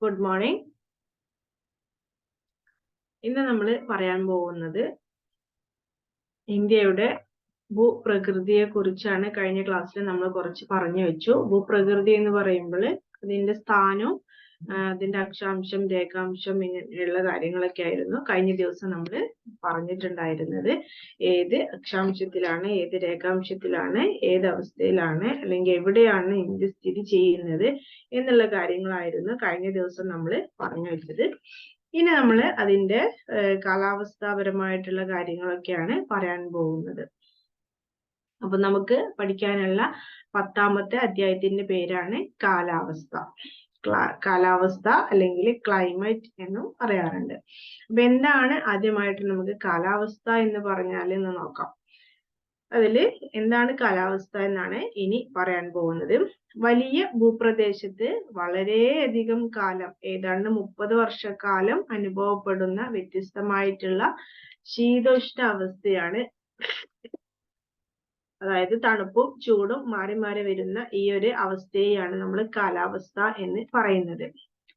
Good morning. ഇന്ന് നമ്മൾ പറയാൻ പോകുന്നത് ഇന്ത്യയുടെ ഭൂപ്രകൃതിയെ കുറിച്ചാണ്. കഴിഞ്ഞ ക്ലാസ്സിൽ നമ്മൾ കുറച്ച് പറഞ്ഞു വെച്ചു. ഭൂപ്രകൃതി എന്ന് പറയുമ്പോൾ അതിന്റെ സ്ഥാനവും അതിന്റെ അക്ഷാംശം, രേഖാംശം ഇങ്ങനെയുള്ള കാര്യങ്ങളൊക്കെ ആയിരുന്നു കഴിഞ്ഞ ദിവസം നമ്മൾ പറഞ്ഞിട്ടുണ്ടായിരുന്നത്. ഏത് അക്ഷാംശത്തിലാണ്, ഏത് രേഖാംശത്തിലാണ്, ഏത് അവസ്ഥയിലാണ്, അല്ലെങ്കിൽ എവിടെയാണ് ഇന്ത്യ സ്ഥിതി ചെയ്യുന്നത് എന്നുള്ള കാര്യങ്ങളായിരുന്നു കഴിഞ്ഞ ദിവസം നമ്മൾ പറഞ്ഞു വെച്ചത്. ഇനി നമ്മൾ അതിന്റെ കാലാവസ്ഥാപരമായിട്ടുള്ള കാര്യങ്ങളൊക്കെയാണ് പറയാൻ പോകുന്നത്. അപ്പൊ നമുക്ക് പഠിക്കാനുള്ള 10ാമത്തെ അധ്യായത്തിന്റെ പേരാണ് കാലാവസ്ഥ. കാലാവസ്ഥ അല്ലെങ്കിൽ ക്ലൈമറ്റ് എന്നും പറയാറുണ്ട്. അപ്പൊ എന്താണ് ആദ്യമായിട്ട് നമുക്ക് കാലാവസ്ഥ എന്ന് പറഞ്ഞാൽ എന്ന് നോക്കാം. അതില് എന്താണ് കാലാവസ്ഥ എന്നാണ് ഇനി പറയാൻ പോകുന്നത്. വലിയ ഭൂപ്രദേശത്ത് വളരെയധികം കാലം, ഏതാണ്ട് 30 വർഷക്കാലം അനുഭവപ്പെടുന്ന വ്യത്യസ്തമായിട്ടുള്ള ശീതോഷ്ണ അവസ്ഥയാണ്, അതായത് തണുപ്പും ചൂടും മാറി മാറി വരുന്ന ഈ ഒരു അവസ്ഥയെയാണ് നമ്മൾ കാലാവസ്ഥ എന്ന് പറയുന്നത്.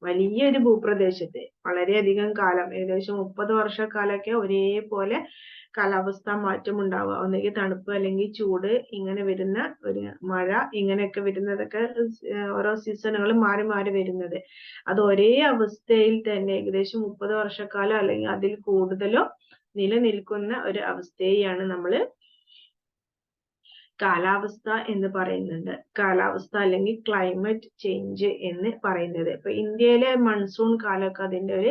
വലിയൊരു ഭൂപ്രദേശത്ത് വളരെയധികം കാലം, ഏകദേശം 30 വർഷക്കാലമൊക്കെ ഒരേപോലെ കാലാവസ്ഥ മാറ്റം ഉണ്ടാവുക. ഒന്നുകിൽ തണുപ്പ് അല്ലെങ്കിൽ ചൂട് ഇങ്ങനെ വരുന്ന ഒരു മഴ ഇങ്ങനെയൊക്കെ വരുന്നതൊക്കെ ഓരോ സീസണുകൾ മാറി മാറി വരുന്നത്. അത് ഒരേ അവസ്ഥയിൽ തന്നെ ഏകദേശം 30 വർഷക്കാലം അല്ലെങ്കിൽ അതിൽ കൂടുതലോ നിലനിൽക്കുന്ന ഒരു അവസ്ഥയെയാണ് നമ്മൾ കാലാവസ്ഥ എന്ന് പറയുന്നുണ്ട്. കാലാവസ്ഥ അല്ലെങ്കിൽ ക്ലൈമറ്റ് ചേഞ്ച് എന്ന് പറയുന്നത്. ഇപ്പൊ ഇന്ത്യയിലെ മൺസൂൺ കാലമൊക്കെ അതിന്റെ ഒരു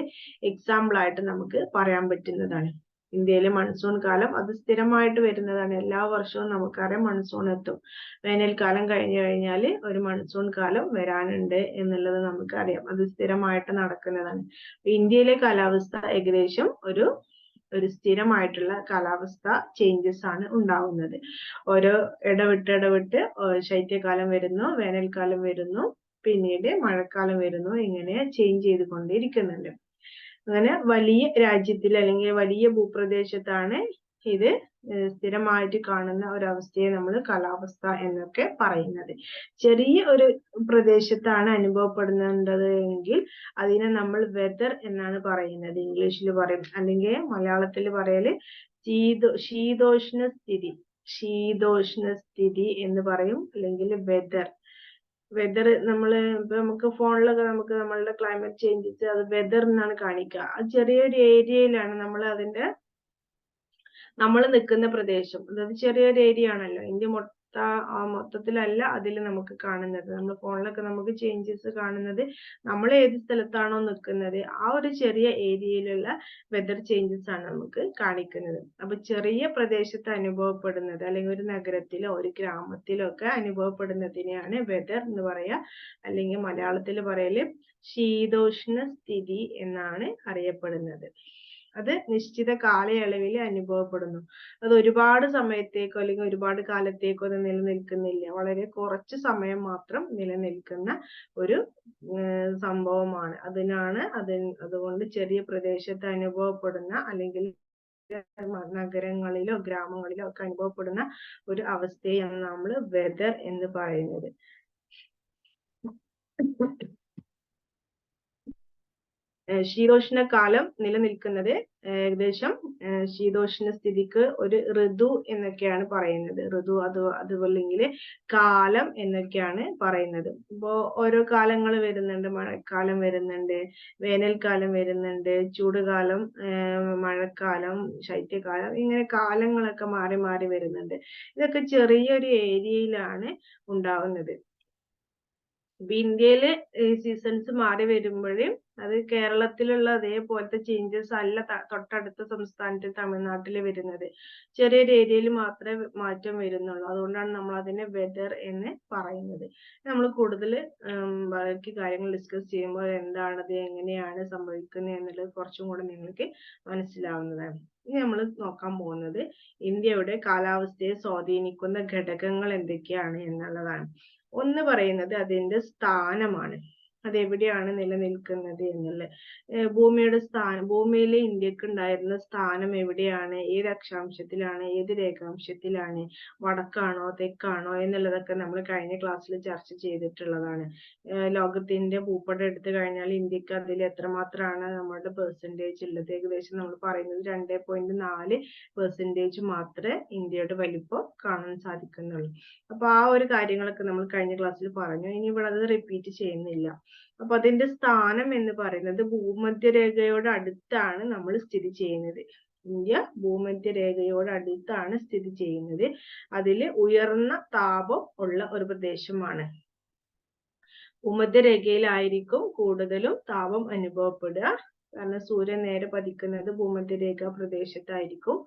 എക്സാമ്പിൾ ആയിട്ട് നമുക്ക് പറയാൻ പറ്റുന്നതാണ്. ഇന്ത്യയിലെ മൺസൂൺ കാലം അത് സ്ഥിരമായിട്ട് വരുന്നതാണ്. എല്ലാ വർഷവും നമുക്കറിയാം മൺസൂൺ എത്തും. വേനൽക്കാലം കഴിഞ്ഞു കഴിഞ്ഞാൽ ഒരു മൺസൂൺ കാലം വരാനുണ്ട് എന്നുള്ളത് നമുക്കറിയാം. അത് സ്ഥിരമായിട്ട് നടക്കുന്നതാണ്. ഇന്ത്യയിലെ കാലാവസ്ഥ ഏകദേശം ഒരു സ്ഥിരമായിട്ടുള്ള കാലാവസ്ഥ ചേഞ്ചസ് ആണ് ഉണ്ടാവുന്നത്. ഓരോ ഇടവിട്ട് ശൈത്യകാലം വരുന്നു, വേനൽക്കാലം വരുന്നു, പിന്നീട് മഴക്കാലം വരുന്നു, ഇങ്ങനെ ചേഞ്ച് ചെയ്തുകൊണ്ടിരിക്കുന്നുണ്ട്. അങ്ങനെ വലിയ രാജ്യത്തിൽ അല്ലെങ്കിൽ വലിയ ഭൂപ്രദേശത്താണ് ഇത് സ്ഥിരമായിട്ട് കാണുന്ന ഒരവസ്ഥയെ നമ്മൾ കാലാവസ്ഥ എന്നൊക്കെ പറയുന്നത്. ചെറിയ ഒരു പ്രദേശത്താണ് അനുഭവപ്പെടുന്നത് എങ്കിൽ അതിനെ നമ്മൾ വെതർ എന്നാണ് പറയുന്നത്. ഇംഗ്ലീഷിൽ പറയും, അല്ലെങ്കിൽ മലയാളത്തിൽ പറയല് ശീതോഷ്ണ സ്ഥിതി എന്ന് പറയും, അല്ലെങ്കിൽ വെതർ. നമുക്ക് ഫോണിലൊക്കെ നമുക്ക് നമ്മളുടെ ക്ലൈമറ്റ് ചേഞ്ചസ് അത് വെതർ എന്നാണ് കാണിക്കുക. അത് ചെറിയൊരു ഏരിയയിലാണ് നമ്മൾ നിൽക്കുന്ന പ്രദേശം. അതായത് ചെറിയൊരു ഏരിയ ആണല്ലോ. ഇന്ത്യ മൊത്തത്തിലല്ല അതിൽ നമുക്ക് കാണുന്നത്. നമ്മൾ ഫോണിലൊക്കെ നമുക്ക് ചേഞ്ചസ് കാണുന്നത് നമ്മൾ ഏത് സ്ഥലത്താണോ നിൽക്കുന്നത് ആ ഒരു ചെറിയ ഏരിയയിലുള്ള വെതർ ചേഞ്ചസ് ആണ് നമുക്ക് കാണിക്കുന്നത്. അപ്പൊ ചെറിയ പ്രദേശത്ത് അനുഭവപ്പെടുന്നത് അല്ലെങ്കിൽ ഒരു നഗരത്തിലോ ഒരു ഗ്രാമത്തിലോ ഒക്കെ അനുഭവപ്പെടുന്നതിനെയാണ് വെതർ എന്ന് പറയാ. അല്ലെങ്കിൽ മലയാളത്തിൽ പറയല് ശീതോഷ്ണ സ്ഥിതി എന്നാണ് അറിയപ്പെടുന്നത്. അത് നിശ്ചിത കാലയളവിൽ അനുഭവപ്പെടുന്നു. അത് ഒരുപാട് സമയത്തേക്കോ അല്ലെങ്കിൽ ഒരുപാട് കാലത്തേക്കോ ഒന്നും നിലനിൽക്കുന്നില്ല. വളരെ കുറച്ച് സമയം മാത്രം നിലനിൽക്കുന്ന ഒരു സംഭവമാണ്. അതുകൊണ്ട് ചെറിയ പ്രദേശത്ത് അനുഭവപ്പെടുന്ന അല്ലെങ്കിൽ നഗരങ്ങളിലോ ഗ്രാമങ്ങളിലോ ഒക്കെ അനുഭവപ്പെടുന്ന ഒരു അവസ്ഥയാണ് നമ്മൾ വെതർ എന്ന് പറയുന്നത്. ശീതോഷ്ണകാലം നിലനിൽക്കുന്നത് ഏകദേശം ശീതോഷ്ണ സ്ഥിതിക്ക് ഒരു ഋതു എന്നൊക്കെയാണ് പറയുന്നത്. ഋതു അതുപോലെ കാലം എന്നൊക്കെയാണ് പറയുന്നത്. ഇപ്പോ ഓരോ കാലങ്ങൾ വരുന്നുണ്ട്. മഴക്കാലം വരുന്നുണ്ട്, വേനൽക്കാലം വരുന്നുണ്ട്, ചൂടുകാലം, മഴക്കാലം, ശൈത്യകാലം, ഇങ്ങനെ കാലങ്ങളൊക്കെ മാറി മാറി വരുന്നുണ്ട്. ഇതൊക്കെ ചെറിയൊരു ഏരിയയിലാണ് ഉണ്ടാവുന്നത്. ഇന്ത്യയില് സീസൺസ് മാറി വരുമ്പോഴും അത് കേരളത്തിലുള്ള അതേപോലത്തെ ചേഞ്ചസ് അല്ല തൊട്ടടുത്ത സംസ്ഥാനത്ത് തമിഴ്നാട്ടിൽ വരുന്നത്. ചെറിയൊരു ഏരിയയിൽ മാത്രമേ മാറ്റം വരുന്നുള്ളൂ. അതുകൊണ്ടാണ് നമ്മൾ അതിനെ വെതർ എന്ന് പറയുന്നത്. നമ്മൾ കൂടുതൽ ബാക്കി കാര്യങ്ങൾ ഡിസ്കസ് ചെയ്യുമ്പോൾ എന്താണത്, എങ്ങനെയാണ് സംഭവിക്കുന്നത് എന്നുള്ളത് കുറച്ചും കൂടെ നിങ്ങൾക്ക് മനസ്സിലാവുന്നതാണ്. ഇനി നമ്മൾ നോക്കാൻ പോകുന്നത് ഇന്ത്യയുടെ കാലാവസ്ഥയെ സ്വാധീനിക്കുന്ന ഘടകങ്ങൾ എന്തൊക്കെയാണ് എന്നുള്ളതാണ്. ഒന്ന് പറയുന്നത് അതിന്റെ സ്ഥാനമാണ്. അതെവിടെയാണ് നിലനിൽക്കുന്നത് എന്നുള്ള ഭൂമിയുടെ സ്ഥാനം, ഭൂമിയിലെ ഇന്ത്യക്ക് ഉണ്ടായിരുന്ന സ്ഥാനം എവിടെയാണ്, ഏത് അക്ഷാംശത്തിലാണ്, ഏത് രേഖാംശത്തിലാണ്, വടക്കാണോ തെക്കാണോ എന്നുള്ളതൊക്കെ നമ്മൾ കഴിഞ്ഞ ക്ലാസ്സിൽ ചർച്ച ചെയ്തിട്ടുള്ളതാണ്. ലോകത്തിന്റെ ഭൂപടം എടുത്തു കഴിഞ്ഞാൽ ഇന്ത്യക്ക് അതിൽ എത്രമാത്രമാണ് നമ്മുടെ പെർസെൻറ്റേജ് ഉള്ളത്? ഏകദേശം നമ്മൾ പറയുന്നത് 2.4% മാത്രമേ ഇന്ത്യയുടെ വലിപ്പം കാണാൻ സാധിക്കുന്നുള്ളൂ. അപ്പൊ ആ ഒരു കാര്യങ്ങളൊക്കെ നമ്മൾ കഴിഞ്ഞ ക്ലാസ്സിൽ പറഞ്ഞു. ഇനി ഇവിടെ അത് റിപ്പീറ്റ് ചെയ്യുന്നില്ല. അപ്പൊ അതിന്റെ സ്ഥാനം എന്ന് പറയുന്നത് ഭൂമധ്യരേഖയോട് അടുത്താണ് നമ്മൾ സ്ഥിതി ചെയ്യുന്നത്. ഇന്ത്യ ഭൂമധ്യരേഖയോട് അടുത്താണ് സ്ഥിതി ചെയ്യുന്നത്. അതില് ഉയർന്ന താപം ഉള്ള ഒരു പ്രദേശമാണ്. ഭൂമധ്യരേഖയിലായിരിക്കും കൂടുതലും താപം അനുഭവപ്പെടുക. കാരണം സൂര്യൻ നേരെ പതിക്കുന്നത് ഭൂമധ്യരേഖ പ്രദേശത്തായിരിക്കും.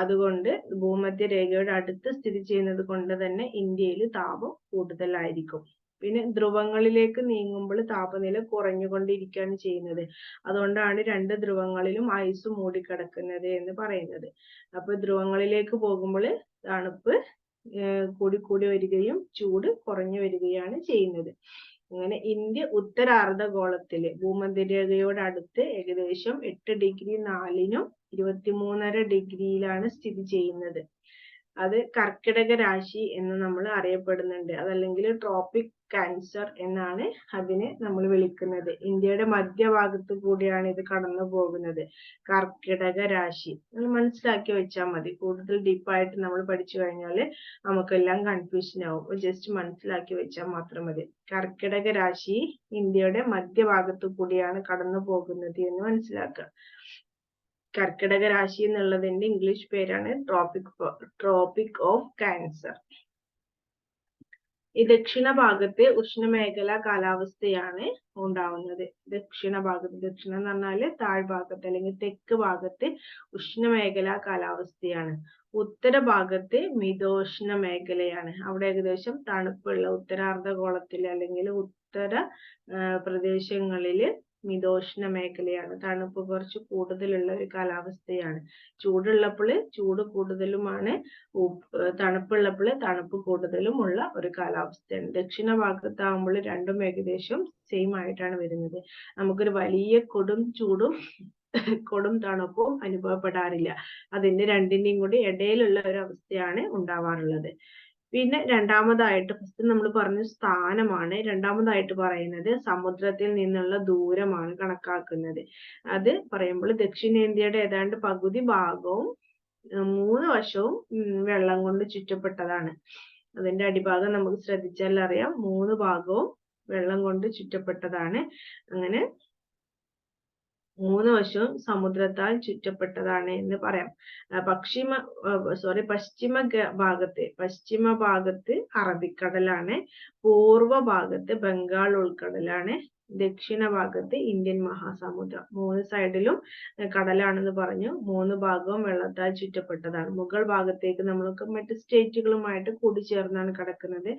അതുകൊണ്ട് ഭൂമധ്യരേഖയുടെ അടുത്ത് സ്ഥിതി ചെയ്യുന്നത് കൊണ്ട് തന്നെ ഇന്ത്യയിൽ താപം കൂടുതലായിരിക്കും. പിന്നെ ധ്രുവങ്ങളിലേക്ക് നീങ്ങുമ്പോൾ താപനില കുറഞ്ഞുകൊണ്ടിരിക്കുകയാണ് ചെയ്യുന്നത്. അതുകൊണ്ടാണ് 2 ധ്രുവങ്ങളിലും ഐസ് മൂടിക്കിടക്കുന്നത് എന്ന് പറയുന്നത്. അപ്പൊ ധ്രുവങ്ങളിലേക്ക് പോകുമ്പോൾ തണുപ്പ് കൂടി വരികയും ചൂട് കുറഞ്ഞു വരികയാണ് ചെയ്യുന്നത്. അങ്ങനെ ഇന്ത്യ ഉത്തരാർദ്ധഗോളത്തില് ഭൂമധ്യരേഖയോട് അടുത്ത് ഏകദേശം 8°4'നും 23.5°യിലാണ് സ്ഥിതി ചെയ്യുന്നത്. അത് കർക്കിടക രാശി എന്ന് നമ്മൾ അറിയപ്പെടുന്നുണ്ട്. അതല്ലെങ്കിൽ ട്രോപ്പിക് ക്യാൻസർ എന്നാണ് അതിനെ നമ്മൾ വിളിക്കുന്നത്. ഇന്ത്യയുടെ മധ്യഭാഗത്ത് കൂടിയാണ് ഇത് കടന്നു പോകുന്നത്. കർക്കിടക രാശി നമ്മൾ മനസ്സിലാക്കി വെച്ചാൽ മതി. കൂടുതൽ ഡീപ്പായിട്ട് നമ്മൾ പഠിച്ചു കഴിഞ്ഞാൽ നമുക്കെല്ലാം കൺഫ്യൂഷൻ ആവും. ജസ്റ്റ് മനസ്സിലാക്കി വെച്ചാൽ മാത്രം മതി. കർക്കിടക രാശി ഇന്ത്യയുടെ മധ്യഭാഗത്ത് കൂടിയാണ് കടന്നു പോകുന്നത് എന്ന് മനസ്സിലാക്കുക. കർക്കിടക രാശി എന്നുള്ളതിന്റെ ഇംഗ്ലീഷ് പേരാണ് ട്രോപ്പിക് ഓഫ് ക്യാൻസർ. ഈ ദക്ഷിണ ഭാഗത്ത് ഉഷ്ണമേഖലാ കാലാവസ്ഥയാണ് ഉണ്ടാവുന്നത്. ദക്ഷിണം എന്ന് പറഞ്ഞാല് താഴ്ഭാഗത്ത് അല്ലെങ്കിൽ തെക്ക് ഭാഗത്ത് ഉഷ്ണമേഖലാ കാലാവസ്ഥയാണ്. ഉത്തരഭാഗത്ത് മിതോഷ്ണ മേഖലയാണ്. അവിടെ ഏകദേശം തണുപ്പുള്ള ഉത്തരാർദ്ധഗോളത്തിൽ അല്ലെങ്കിൽ ഉത്തര പ്രദേശങ്ങളില് മിതോഷ്ണ മേഖലയാണ്. തണുപ്പ് കുറച്ച് കൂടുതലുള്ള ഒരു കാലാവസ്ഥയാണ്. ചൂടുള്ളപ്പോൾ ചൂട് കൂടുതലുമാണ്, തണുപ്പുള്ളപ്പോൾ തണുപ്പ് കൂടുതലും ഉള്ള ഒരു കാലാവസ്ഥയാണ്. ദക്ഷിണ ഭാഗത്താകുമ്പോൾ രണ്ടും ഏകദേശം സെയിം ആയിട്ടാണ് വരുന്നത്. നമുക്കൊരു വലിയ കൊടും ചൂടും കൊടും തണുപ്പും അനുഭവപ്പെടാറില്ല. അതിന്റെ രണ്ടിന്റെയും കൂടി ഇടയിലുള്ള ഒരു അവസ്ഥയാണ് ഉണ്ടാവാറുള്ളത്. പിന്നെ രണ്ടാമതായിട്ട് ഫസ്റ്റ് നമ്മൾ പറഞ്ഞു സ്ഥാനമാണ്. രണ്ടാമതായിട്ട് പറയുന്നത് സമുദ്രത്തിൽ നിന്നുള്ള ദൂരമാണ് കണക്കാക്കുന്നത്. അത് പറയുമ്പോൾ ദക്ഷിണേന്ത്യയുടെ ഏതാണ്ട് പകുതി ഭാഗവും 3 വശവും വെള്ളം കൊണ്ട് ചുറ്റപ്പെട്ടതാണ്. അതിന്റെ അടിഭാഗം നമുക്ക് ശ്രദ്ധിച്ചാൽ അറിയാം, 3 ഭാഗവും വെള്ളം കൊണ്ട് ചുറ്റപ്പെട്ടതാണ്. അങ്ങനെ 3 വശവും സമുദ്രത്താൽ ചുറ്റപ്പെട്ടതാണ് എന്ന് പറയാം. പശ്ചിമ ഭാഗത്ത് അറബിക്കടലാണ്, പൂർവ്വ ഭാഗത്ത് ബംഗാൾ ഉൾക്കടലാണ്, ദക്ഷിണ ഭാഗത്ത് ഇന്ത്യൻ മഹാസമുദ്രം. 3 സൈഡിലും കടലാണെന്ന് പറഞ്ഞു. 3 ഭാഗവും വെള്ളത്താൽ ചുറ്റപ്പെട്ടതാണ്. മുകൾ ഭാഗത്തേക്ക് നമ്മൾക്ക് മറ്റ് സ്റ്റേറ്റുകളുമായിട്ട് കൂടിച്ചേർന്നാണ് കിടക്കുന്നത്.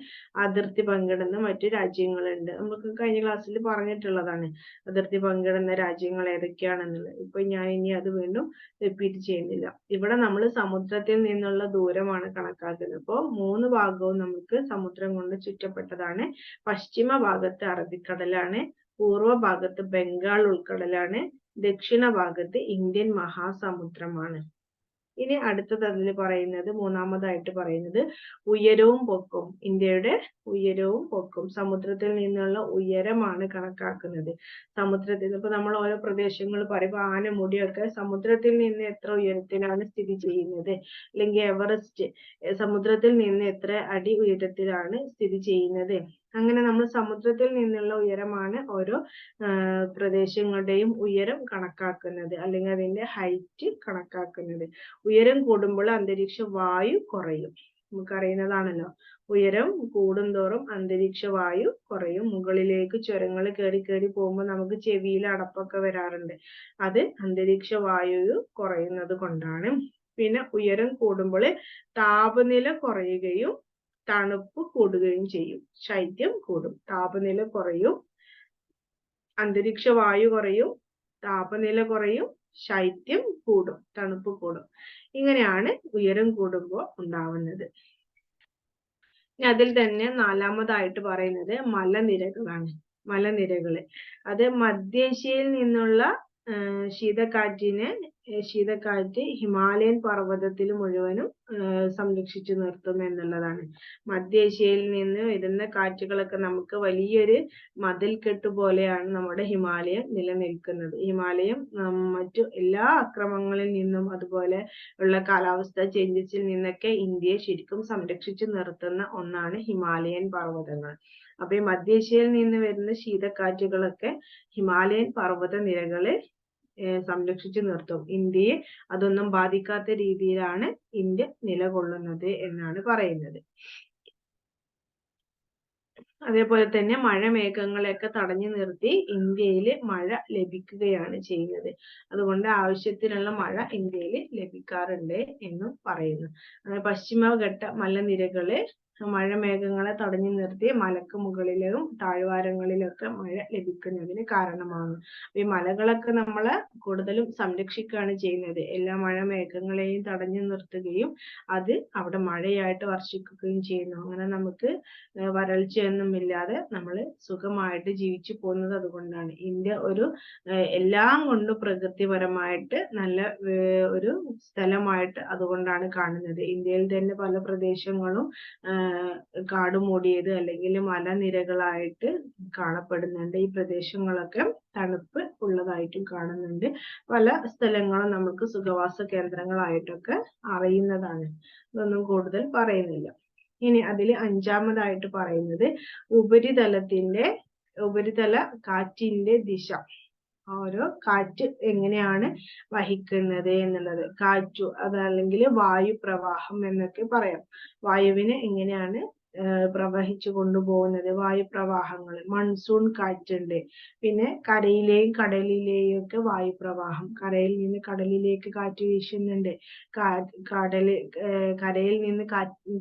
അതിർത്തി പങ്കിടുന്ന മറ്റു രാജ്യങ്ങളുണ്ട്. നമുക്ക് കഴിഞ്ഞ ക്ലാസ്സിൽ പറഞ്ഞിട്ടുള്ളതാണ് അതിർത്തി പങ്കിടുന്ന രാജ്യങ്ങൾ ഏതൊക്കെയാണെന്നുള്ളത്. ഇപ്പൊ ഞാൻ ഇനി അത് വീണ്ടും റിപ്പീറ്റ് ചെയ്യുന്നില്ല. ഇവിടെ നമ്മൾ സമുദ്രത്തിൽ നിന്നുള്ള ദൂരമാണ് കണക്കാക്കുന്നത്. അപ്പോൾ 3 ഭാഗവും നമുക്ക് സമുദ്രം കൊണ്ട് ചുറ്റപ്പെട്ടതാണ്. പശ്ചിമ ഭാഗത്ത് അറബിക്കടലാണ്, പൂർവ്വ ഭാഗത്ത് ബംഗാൾ ഉൾക്കടലാണ്, ദക്ഷിണ ഭാഗത്ത് ഇന്ത്യൻ മഹാസമുദ്രമാണ്. ഇനി അടുത്തത് അതിൽ പറയുന്നത്, മൂന്നാമതായിട്ട് പറയുന്നത് ഉയരവും പൊക്കവും. ഇന്ത്യയുടെ ഉയരവും പൊക്കവും, സമുദ്രത്തിൽ നിന്നുള്ള ഉയരമാണ് കണക്കാക്കുന്നത്. സമുദ്രത്തിൽ ഇപ്പൊ നമ്മൾ ഓരോ പ്രദേശങ്ങൾ പറയുമ്പോൾ ആനമുടിയൊക്കെ സമുദ്രത്തിൽ നിന്ന് എത്ര ഉയരത്തിലാണ് സ്ഥിതി ചെയ്യുന്നത്, അല്ലെങ്കിൽ എവറസ്റ്റ് സമുദ്രത്തിൽ നിന്ന് എത്ര അടി ഉയരത്തിലാണ് സ്ഥിതി ചെയ്യുന്നത്. അങ്ങനെ നമ്മൾ സമുദ്രത്തിൽ നിന്നുള്ള ഉയരമാണ് ഓരോ പ്രദേശങ്ങളുടെയും ഉയരം കണക്കാക്കുന്നത്, അല്ലെങ്കിൽ അതിന്റെ ഹൈറ്റ് കണക്കാക്കുന്നത്. ഉയരം കൂടുമ്പോൾ അന്തരീക്ഷ വായു കുറയും. നമുക്കറിയുന്നതാണല്ലോ, ഉയരം കൂടുന്തോറും അന്തരീക്ഷ വായു കുറയും. മുകളിലേക്ക് ചുരങ്ങൾ കയറി പോകുമ്പോൾ നമുക്ക് ചെവിയിൽ അടപ്പൊക്കെ വരാറുണ്ട്. അത് അന്തരീക്ഷ വായു കുറയുന്നത് കൊണ്ടാണ്. പിന്നെ ഉയരം കൂടുമ്പോൾ താപനില കുറയുകയും തണുപ്പ് കൂടുകയും ചെയ്യും. ശൈത്യം കൂടും, താപനില കുറയും, അന്തരീക്ഷ വായു കുറയും, താപനില കുറയും, ശൈത്യം കൂടും, തണുപ്പ് കൂടും. ഇങ്ങനെയാണ് ഉയരം കൂടുമ്പോൾ ഉണ്ടാവുന്നത്. അതിൽ തന്നെ നാലാമതായിട്ട് പറയുന്നത് മലനിരകളാണ്. മലനിരകള്. അത് മധ്യേഷ്യയിൽ നിന്നുള്ള ശീതക്കാറ്റ് ഹിമാലയൻ പർവ്വതത്തിൽ മുഴുവനും സംരക്ഷിച്ചു നിർത്തും എന്നുള്ളതാണ്. മധ്യേഷ്യയിൽ നിന്ന് വരുന്ന കാറ്റുകളൊക്കെ നമുക്ക് വലിയൊരു മതിൽക്കെട്ട് പോലെയാണ് നമ്മുടെ ഹിമാലയം നിലനിൽക്കുന്നത്. ഹിമാലയം മറ്റു എല്ലാ അക്രമങ്ങളിൽ നിന്നും അതുപോലെ ഉള്ള കാലാവസ്ഥ ചേഞ്ചസിൽ നിന്നൊക്കെ ഇന്ത്യയെ ശരിക്കും സംരക്ഷിച്ചു നിർത്തുന്ന ഒന്നാണ് ഹിമാലയൻ പർവ്വതങ്ങൾ. അപ്പൊ ഈ മധ്യേഷ്യയിൽ നിന്ന് വരുന്ന ശീതക്കാറ്റുകളൊക്കെ ഹിമാലയൻ പർവ്വത നിരകളെ സംരക്ഷിച്ചു നിർത്തും. ഇന്ത്യയെ അതൊന്നും ബാധിക്കാത്ത രീതിയിലാണ് ഇന്ത്യ നിലകൊള്ളുന്നത് എന്നാണ് പറയുന്നത്. അതേപോലെ തന്നെ മഴമേഘങ്ങളെയൊക്കെ തടഞ്ഞു നിർത്തി ഇന്ത്യയിൽ മഴ ലഭിക്കുകയാണ് ചെയ്യുന്നത്. അതുകൊണ്ട് ആവശ്യത്തിനുള്ള മഴ ഇന്ത്യയിൽ ലഭിക്കാറുണ്ട് എന്നും പറയുന്നു. പശ്ചിമഘട്ട മലനിരകള് മഴമേഘങ്ങളെ തടഞ്ഞു നിർത്തി മലക്ക് മുകളിലും താഴ്വാരങ്ങളിലൊക്കെ മഴ ലഭിക്കുന്നതിന് കാരണമാകുന്നു. ഈ മലകളൊക്കെ നമ്മള് കൂടുതലും സംരക്ഷിക്കുകയാണ് ചെയ്യുന്നത്. എല്ലാ മഴമേഘങ്ങളെയും തടഞ്ഞു നിർത്തുകയും അത് അവിടെ മഴയായിട്ട് വർഷിക്കുകയും ചെയ്യുന്നു. അങ്ങനെ നമുക്ക് വരൾച്ചയൊന്നും ഇല്ലാതെ നമ്മൾ സുഖമായിട്ട് ജീവിച്ചു പോകുന്നത് അതുകൊണ്ടാണ്. ഇന്ത്യ ഒരു എല്ലാം കൊണ്ടും പ്രകൃതിപരമായിട്ട് നല്ല ഒരു സ്ഥലമായിട്ട് അതുകൊണ്ടാണ് കാണുന്നത്. ഇന്ത്യയിൽ തന്നെ പല പ്രദേശങ്ങളും കാട് മൂടിയത് അല്ലെങ്കിൽ മലനിരകളായിട്ട് കാണപ്പെടുന്നുണ്ട്. ഈ പ്രദേശങ്ങളൊക്കെ തണുപ്പ് ഉള്ളതായിട്ടും കാണുന്നുണ്ട്. പല സ്ഥലങ്ങളും നമുക്ക് സുഖവാസ കേന്ദ്രങ്ങളായിട്ടൊക്കെ അറിയുന്നതാണ്. ഇതൊന്നും കൂടുതൽ പറയുന്നില്ല. ഇനി അതിൽ അഞ്ചാമതായിട്ട് പറയുന്നത് ഉപരിതല കാറ്റിന്റെ ദിശ. ഓരോ കാറ്റ് എങ്ങനെയാണ് വഹിക്കുന്നത് എന്നുള്ളത്. കാറ്റു അതല്ലെങ്കിൽ വായു പ്രവാഹം എന്നൊക്കെ പറയാം. വായുവിനെ എങ്ങനെയാണ് പ്രവഹിച്ചു കൊണ്ടുപോകുന്നത്. വായുപ്രവാഹങ്ങൾ, മൺസൂൺ കാറ്റുണ്ട്. പിന്നെ കരയിലെയും കടലിലെയും ഒക്കെ വായുപ്രവാഹം. കരയിൽ നിന്ന് കടലിലേക്ക് കാറ്റ് വീശുന്നുണ്ട്. കരയിൽ നിന്ന്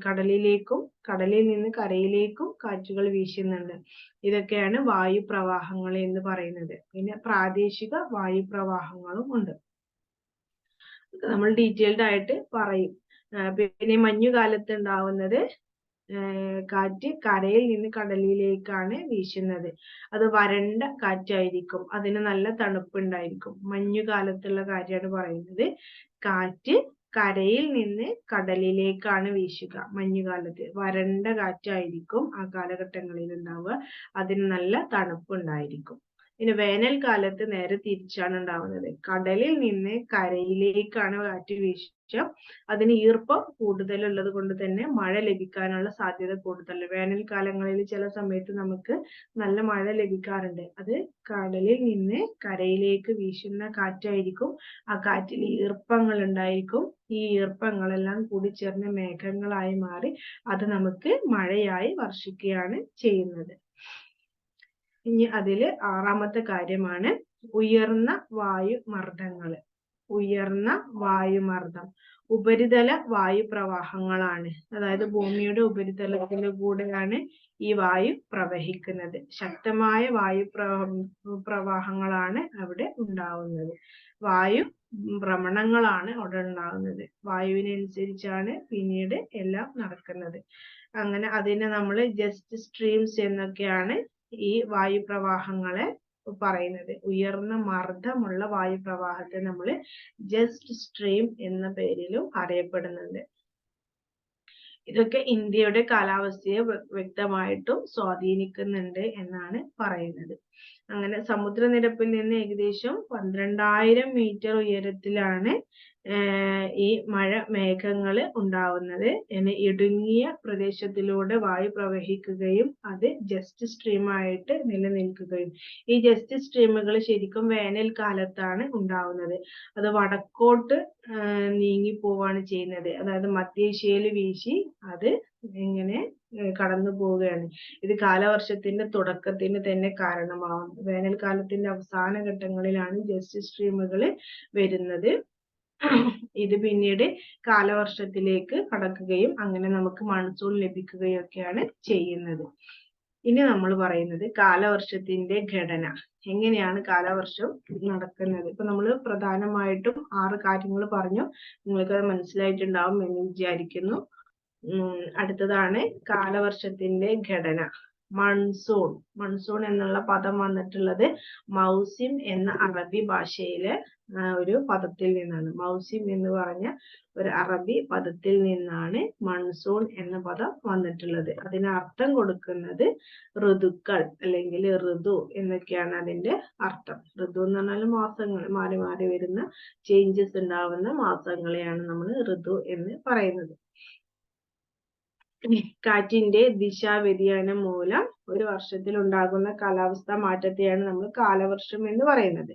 കടലിലേക്കും കടലിൽ നിന്ന് കരയിലേക്കും കാറ്റുകൾ വീശുന്നുണ്ട്. ഇതൊക്കെയാണ് വായുപ്രവാഹങ്ങൾ എന്ന് പറയുന്നത്. പിന്നെ പ്രാദേശിക വായുപ്രവാഹങ്ങളും ഉണ്ട്. നമ്മൾ ഡീറ്റെയിൽഡ് ആയിട്ട് പറയും. പിന്നെ മഞ്ഞുകാലത്ത് ഉണ്ടാവുന്നത് കാറ്റ് കരയിൽ നിന്ന് കടലിലേക്കാണ് വീശുന്നത്. അത് വരണ്ട കാറ്റായിരിക്കും. അതിന് നല്ല തണുപ്പുണ്ടായിരിക്കും. മഞ്ഞുകാലത്തുള്ള കാര്യമാണ് പറയുന്നത്. കാറ്റ് കരയിൽ നിന്ന് കടലിലേക്കാണ് വീശുക. മഞ്ഞുകാലത്ത് വരണ്ട കാറ്റായിരിക്കും ആ കാലഘട്ടങ്ങളിൽ ഉണ്ടാവുക. അതിന് നല്ല തണുപ്പുണ്ടായിരിക്കും. ഇനി വേനൽക്കാലത്ത് നേരെ തിരിച്ചാണ് ഉണ്ടാവുന്നത്. കടലിൽ നിന്ന് കരയിലേക്കാണ് കാറ്റ് വീശുക. അതിന് ഈർപ്പം കൂടുതലുള്ളത് കൊണ്ട് തന്നെ മഴ ലഭിക്കാനുള്ള സാധ്യത കൂടുതലാണ്. വേനൽക്കാലങ്ങളിൽ ചില സമയത്ത് നമുക്ക് നല്ല മഴ ലഭിക്കാറുണ്ട്. അത് കടലിൽ നിന്ന് കരയിലേക്ക് വീശുന്ന കാറ്റായിരിക്കും. ആ കാറ്റിൽ ഈർപ്പങ്ങൾ ഉണ്ടായിരിക്കും. ഈ ഈർപ്പങ്ങളെല്ലാം കൂടി ചേർന്ന് മേഘങ്ങളായി മാറി അത് നമുക്ക് മഴയായി വർഷിക്കുകയാണ് ചെയ്യുന്നത്. ഇനി അതില് ആറാമത്തെ കാര്യമാണ് ഉയർന്ന വായുമർദ്ദങ്ങള്. ഉയർന്ന വായുമർദ്ദം ഉപരിതല വായുപ്രവാഹങ്ങളാണ്. അതായത് ഭൂമിയുടെ ഉപരിതലത്തിലൂടെയാണ് ഈ വായു പ്രവഹിക്കുന്നത്. ശക്തമായ പ്രവാഹങ്ങളാണ് അവിടെ ഉണ്ടാവുന്നത്. വായു ഭ്രമണങ്ങളാണ് അവിടെ ഉണ്ടാകുന്നത്. വായുവിനനുസരിച്ചാണ് പിന്നീട് എല്ലാം നടക്കുന്നത്. അങ്ങനെ അതിനെ നമ്മൾ ജെറ്റ് സ്ട്രീംസ് എന്നൊക്കെയാണ് ഈ വായുപ്രവാഹങ്ങളെ പറയുന്നത്. ഉയർന്ന മർദ്ദമുള്ള വായുപ്രവാഹത്തെ നമ്മൾ ജെറ്റ് സ്ട്രീം എന്ന പേരിലും അറിയപ്പെടുന്നുണ്ട്. ഇതൊക്കെ ഇന്ത്യയുടെ കാലാവസ്ഥയെ വ്യക്തമായിട്ടും സ്വാധീനിക്കുന്നുണ്ട് എന്നാണ് പറയുന്നത്. അങ്ങനെ സമുദ്രനിരപ്പിൽ നിന്ന് ഏകദേശം 12,000 മീറ്റർ ഉയരത്തിലാണ് ഈ മേഘങ്ങൾ ഉണ്ടാവുന്നത്. ഇടുങ്ങിയ പ്രദേശത്തിലൂടെ വായു പ്രവഹിക്കുകയും അത് ജെറ്റ് സ്ട്രീം ആയിട്ട് നിലനിൽക്കുകയും. ഈ ജെറ്റ് സ്ട്രീമുകൾ ശരിക്കും വേനൽക്കാലത്താണ് ഉണ്ടാവുന്നത്. അത് വടക്കോട്ട് നീങ്ങി പോവാണ് ചെയ്യുന്നത്. അതായത് മധ്യേഷ്യയിൽ വീശി അത് ഇങ്ങനെ കടന്നു പോവുകയാണ്. ഇത് കാലവർഷത്തിന്റെ തുടക്കത്തിന് തന്നെ കാരണമാവും. വേനൽക്കാലത്തിന്റെ അവസാന ഘട്ടങ്ങളിലാണ് ജെറ്റ് സ്ട്രീമുകൾ വരുന്നത്. ഇത് പിന്നീട് കാലവർഷത്തിലേക്ക് കടക്കുകയും അങ്ങനെ നമുക്ക് മൺസൂൺ ലഭിക്കുകയും ഒക്കെയാണ് ചെയ്യുന്നത്. ഇനി നമ്മൾ പറയുന്നത് കാലവർഷത്തിന്റെ ഘടന. എങ്ങനെയാണ് കാലവർഷം നടക്കുന്നത്? ഇപ്പൊ നമ്മൾ പ്രധാനമായിട്ടും 6 കാര്യങ്ങൾ പറഞ്ഞു. നിങ്ങൾക്ക് അത് മനസ്സിലായിട്ടുണ്ടാവും എന്ന് വിചാരിക്കുന്നു. അടുത്തതാണ് കാലവർഷത്തിന്റെ ഘടന. മൺസൂൺ. മൺസൂൺ എന്നുള്ള പദം വന്നിട്ടുള്ളത് മൗസിം എന്ന അറബി ഭാഷയിലെ ഒരു പദത്തിൽ നിന്നാണ്. മൗസിം എന്ന് പറഞ്ഞ ഒരു അറബി പദത്തിൽ നിന്നാണ് മൺസൂൺ എന്ന പദം വന്നിട്ടുള്ളത്. അതിന് അർത്ഥം കൊടുക്കുന്നത് ഋതുക്കൾ അല്ലെങ്കിൽ ഋതു എന്നൊക്കെയാണ് അതിന്റെ അർത്ഥം. ഋതു എന്ന് പറഞ്ഞാൽ മാസങ്ങൾ, മാറി മാറി വരുന്ന ചേഞ്ചസ് ഉണ്ടാവുന്ന മാസങ്ങളെയാണ് നമ്മൾ ഋതു എന്ന് പറയുന്നത്. കാറ്റിന്റെ ദിശാവ്യതിയാനം മൂലം ഒരു വർഷത്തിൽ ഉണ്ടാകുന്ന കാലാവസ്ഥാ മാറ്റത്തെയാണ് നമ്മൾ കാലവർഷം എന്ന് പറയുന്നത്.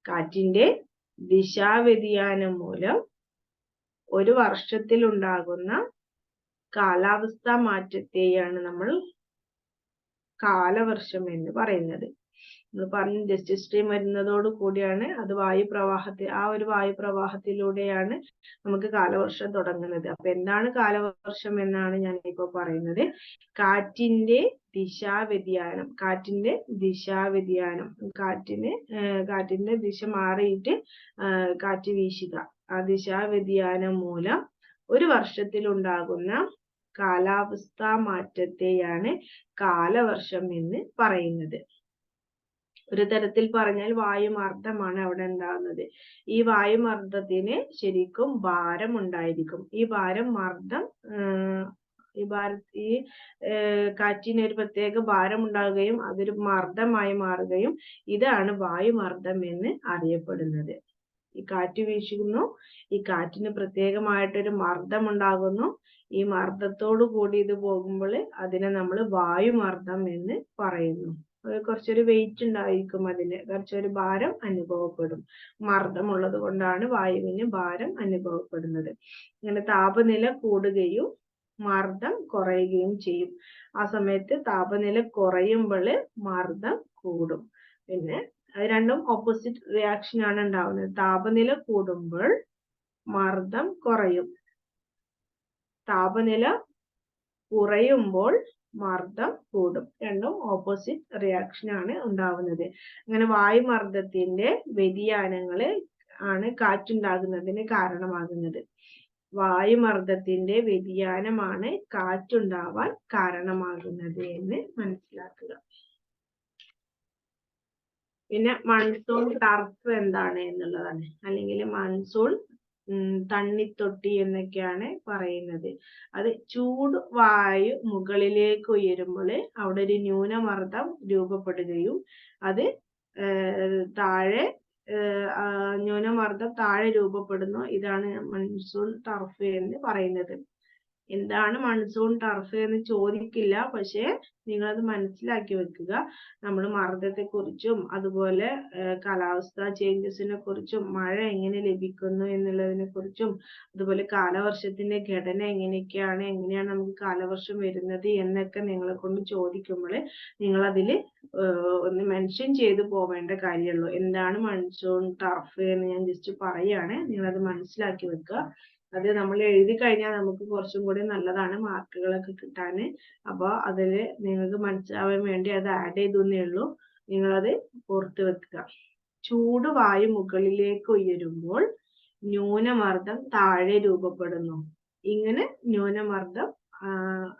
കാറ്റിന്റെ ദിശാവ്യതിയാനം മൂലം ഒരു വർഷത്തിൽ ഉണ്ടാകുന്ന കാലാവസ്ഥാ മാറ്റത്തെയാണ് നമ്മൾ കാലവർഷം എന്ന് പറയുന്നത്. നമ്മൾ പറഞ്ഞു ജസ്റ്റ് സ്ട്രീം വരുന്നതോട് കൂടിയാണ് അത് ഒരു വായുപ്രവാഹത്തിലൂടെയാണ് നമുക്ക് കാലവർഷം തുടങ്ങുന്നത്. അപ്പൊ എന്താണ് കാലവർഷം എന്നാണ് ഞാൻ ഇപ്പൊ പറയുന്നത്. കാറ്റിന്റെ ദിശാവ്യതിയാനം. കാറ്റിന്റെ ദിശ മാറിയിട്ട് കാറ്റ് വീശുക. ആ ദിശാവ്യതിയാനം മൂലം ഒരു വർഷത്തിൽ ഉണ്ടാകുന്ന കാലാവസ്ഥാ മാറ്റത്തെയാണ് കാലവർഷം എന്ന് പറയുന്നത്. ഒരു തരത്തിൽ പറഞ്ഞാൽ വായുമർദ്ദമാണ് അവിടെ ഉണ്ടാകുന്നത്. ഈ വായുമർദ്ദത്തിന് ശരിക്കും ഭാരം ഉണ്ടായിരിക്കും. ഈ കാറ്റിന് ഒരു പ്രത്യേക ഭാരം ഉണ്ടാവുകയും അതൊരു മർദ്ദമായി മാറുകയും ഇതാണ് വായുമർദ്ദം എന്ന് അറിയപ്പെടുന്നത്. ഈ കാറ്റ് വീശുന്നു, ഈ കാറ്റിന് പ്രത്യേകമായിട്ടൊരു മർദ്ദം ഉണ്ടാകുന്നു. ഈ മർദ്ദത്തോടു കൂടി ഇത് പോകുമ്പോൾ അതിനെ നമ്മൾ വായുമർദ്ദം എന്ന് പറയുന്നു. കുറച്ചൊരു വെയിറ്റ് ഉണ്ടായിരിക്കും, അതിന് കുറച്ചൊരു ഭാരം അനുഭവപ്പെടും. മർദ്ദമുള്ളത് കൊണ്ടാണ് വായുവിന് ഭാരം അനുഭവപ്പെടുന്നത്. ഇങ്ങനെ താപനില കൂടുകയും മർദ്ദം കുറയുകയും ചെയ്യും. ആ സമയത്ത് താപനില കുറയുമ്പോൾ മർദ്ദം കൂടും. പിന്നെ അത് രണ്ടും ഓപ്പോസിറ്റ് റിയാക്ഷൻ ആണ് ഉണ്ടാവുന്നത്. താപനില കൂടുമ്പോൾ മർദ്ദം കുറയും, താപനില കുറയുമ്പോൾ മർദ്ദം കൂടും. രണ്ടും ഓപ്പോസിറ്റ് റിയാക്ഷൻ ആണ് ഉണ്ടാവുന്നത്. അങ്ങനെ വായുമർദ്ദത്തിന്റെ വ്യതിയാനങ്ങള് ആണ് കാറ്റുണ്ടാകുന്നതിന് കാരണമാകുന്നത്. വായുമർദ്ദത്തിന്റെ വ്യതിയാനമാണ് കാറ്റുണ്ടാവാൻ കാരണമാകുന്നത് എന്ന് മനസ്സിലാക്കുക. പിന്നെ മൺസൂൺ ടർഫ് എന്താണ് എന്നുള്ളതാണ്, അല്ലെങ്കിൽ മൺസൂൺ തണ്ണിത്തൊട്ടി എന്നൊക്കെയാണ് പറയുന്നത്. അത് ചൂട് വായു മുകളിലേക്ക് ഉയരുമ്പോൾ അവിടെ ഒരു ന്യൂനമർദ്ദം രൂപപ്പെടുകയും അത് ന്യൂനമർദ്ദം താഴെ രൂപപ്പെടുന്നു. ഇതാണ് മൺസൂൺ ടർഫ് എന്ന് പറയുന്നത്. എന്താണ് മൺസൂൺ ടർഫ് എന്ന് ചോദിക്കില്ല, പക്ഷെ നിങ്ങളത് മനസ്സിലാക്കി വെക്കുക. നമ്മൾ മർദ്ദത്തെ കുറിച്ചും അതുപോലെ കാലാവസ്ഥാ ചേഞ്ചസിനെ കുറിച്ചും മഴ എങ്ങനെ ലഭിക്കുന്നു എന്നുള്ളതിനെ കുറിച്ചും അതുപോലെ കാലവർഷത്തിന്റെ ഘടന എങ്ങനെയാണ് നമുക്ക് കാലവർഷം വരുന്നത് എന്നൊക്കെ നിങ്ങളെ കൊണ്ട് ചോദിക്കുമ്പോൾ നിങ്ങൾ അതിൽ ഒന്ന് മെൻഷൻ ചെയ്തു പോവേണ്ട കാര്യമുള്ളൂ. എന്താണ് മൺസൂൺ ടർഫ് എന്ന് ഞാൻ ജസ്റ്റ് പറയാണ്, നിങ്ങളത് മനസ്സിലാക്കി വെക്കുക. അത് നമ്മൾ എഴുതി കഴിഞ്ഞാൽ നമുക്ക് കുറച്ചും കൂടി നല്ലതാണ് മാർക്കുകളൊക്കെ കിട്ടാന്. അപ്പൊ അതില് നിങ്ങൾക്ക് മനസ്സിലാവാൻ വേണ്ടി അത് ആഡ് ചെയ്തേ ഉള്ളൂ. നിങ്ങളത് ഓർത്ത് വെക്കുക. ചൂട് വായു മുകളിലേക്ക് ഉയരുമ്പോൾ ന്യൂനമർദ്ദം താഴെ രൂപപ്പെടുന്നു. ഇങ്ങനെ ന്യൂനമർദ്ദം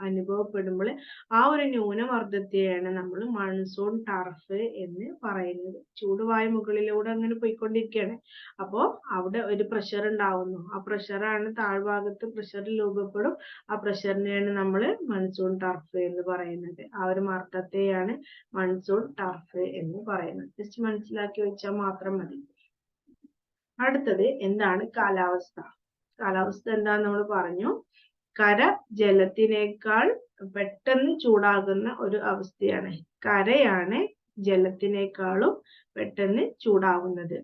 അനുഭവപ്പെടുമ്പോൾ ആ ഒരു ന്യൂനമർദ്ദത്തെയാണ് നമ്മൾ മൺസൂൺ ടർഫ് എന്ന് പറയുന്നത്. ചൂടുവായു മുകളിലൂടെ അങ്ങനെ പോയിക്കൊണ്ടിരിക്കുകയാണ്. അപ്പോൾ അവിടെ ഒരു പ്രഷർ ഉണ്ടാവുന്നു. ആ പ്രഷറാണ് താഴ്ഭാഗത്ത് പ്രഷർ രൂപപ്പെടും. ആ പ്രഷറിനെയാണ് നമ്മൾ മൺസൂൺ ടർഫ് എന്ന് പറയുന്നത്. ആ ഒരു മർദ്ദത്തെയാണ് മൺസൂൺ ടർഫ് എന്ന് പറയുന്നത്. ജസ്റ്റ് മനസ്സിലാക്കി വെച്ചാൽ മാത്രം മതി. അടുത്തത് എന്താണ് കാലാവസ്ഥ? കാലാവസ്ഥ എന്താന്ന് നമ്മൾ പറഞ്ഞു. കര ജലത്തിനേക്കാൾ പെട്ടെന്ന് ചൂടാകുന്ന ഒരു അവസ്ഥയാണ്. കരയാണ് ജലത്തിനേക്കാളും പെട്ടെന്ന് ചൂടാവുന്നത്.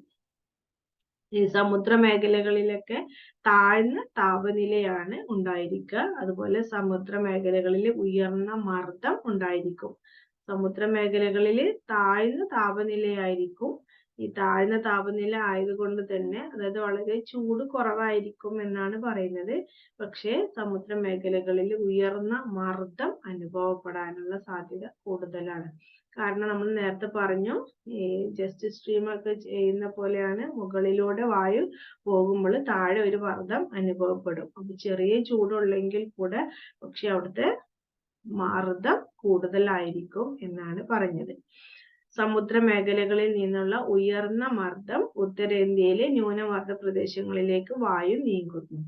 ഈ സമുദ്ര മേഖലകളിലൊക്കെ താഴ്ന്ന താപനിലയാണ് ഉണ്ടായിരിക്കുക. അതുപോലെ സമുദ്ര മേഖലകളിൽ ഉയർന്ന മർദ്ദം ഉണ്ടായിരിക്കും. സമുദ്ര മേഖലകളിൽ താഴ്ന്ന താപനിലയായിരിക്കും. ഈ താഴ്ന്ന താപനില ആയതുകൊണ്ട് തന്നെ അതായത് വളരെ ചൂട് കുറവായിരിക്കും എന്നാണ് പറയുന്നത്. പക്ഷേ സമുദ്ര മേഖലകളിൽ ഉയർന്ന മർദ്ദം അനുഭവപ്പെടാനുള്ള സാധ്യത കൂടുതലാണ്. കാരണം നമ്മൾ നേരത്തെ പറഞ്ഞു, ഈ ജെറ്റ് സ്ട്രീം ഒക്കെ ചെയ്യുന്ന പോലെയാണ് മുകളിലൂടെ വായു പോകുമ്പോൾ താഴെ ഒരു മർദ്ദം അനുഭവപ്പെടും. അപ്പൊ ചെറിയ ചൂടുള്ളെങ്കിൽ കൂടെ പക്ഷെ അവിടുത്തെ മർദ്ദം കൂടുതലായിരിക്കും എന്നാണ് പറഞ്ഞത്. സമുദ്ര മേഖലകളിൽ നിന്നുള്ള ഉയർന്ന മർദ്ദം ഉത്തരേന്ത്യയിലെ ന്യൂനമർദ്ദ പ്രദേശങ്ങളിലേക്ക് വായു നീങ്ങുന്നു.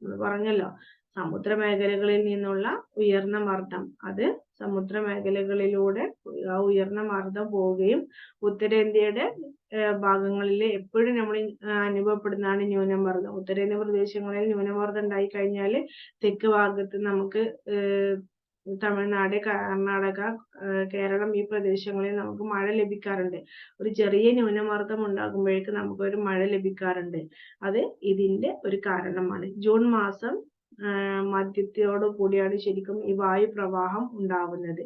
നമ്മൾ പറഞ്ഞല്ലോ, സമുദ്ര മേഖലകളിൽ നിന്നുള്ള ഉയർന്ന മർദ്ദം, അത് സമുദ്ര മേഖലകളിലൂടെ ആ ഉയർന്ന മർദ്ദം പോവുകയും ഉത്തരേന്ത്യയുടെ ഭാഗങ്ങളിൽ എപ്പോഴും നമ്മൾ അനുഭവപ്പെടുന്നതാണ് ന്യൂനമർദ്ദം. ഉത്തരേന്ത്യ പ്രദേശങ്ങളിൽ ന്യൂനമർദ്ദം ഉണ്ടായി കഴിഞ്ഞാൽ തെക്ക് ഭാഗത്ത് നമുക്ക് തമിഴ്നാട്, കർണാടക, കേരളം ഈ പ്രദേശങ്ങളിൽ നമുക്ക് മഴ ലഭിക്കാറുണ്ട്. ഒരു ചെറിയ ന്യൂനമർദ്ദം ഉണ്ടാകുമ്പോഴേക്ക് നമുക്കൊരു മഴ ലഭിക്കാറുണ്ട്. അത് ഇതിന്റെ ഒരു കാരണമാണ്. ജൂൺ മാസം മധ്യത്തോടു കൂടിയാണ് ശരിക്കും ഈ വായുപ്രവാഹം ഉണ്ടാവുന്നത്.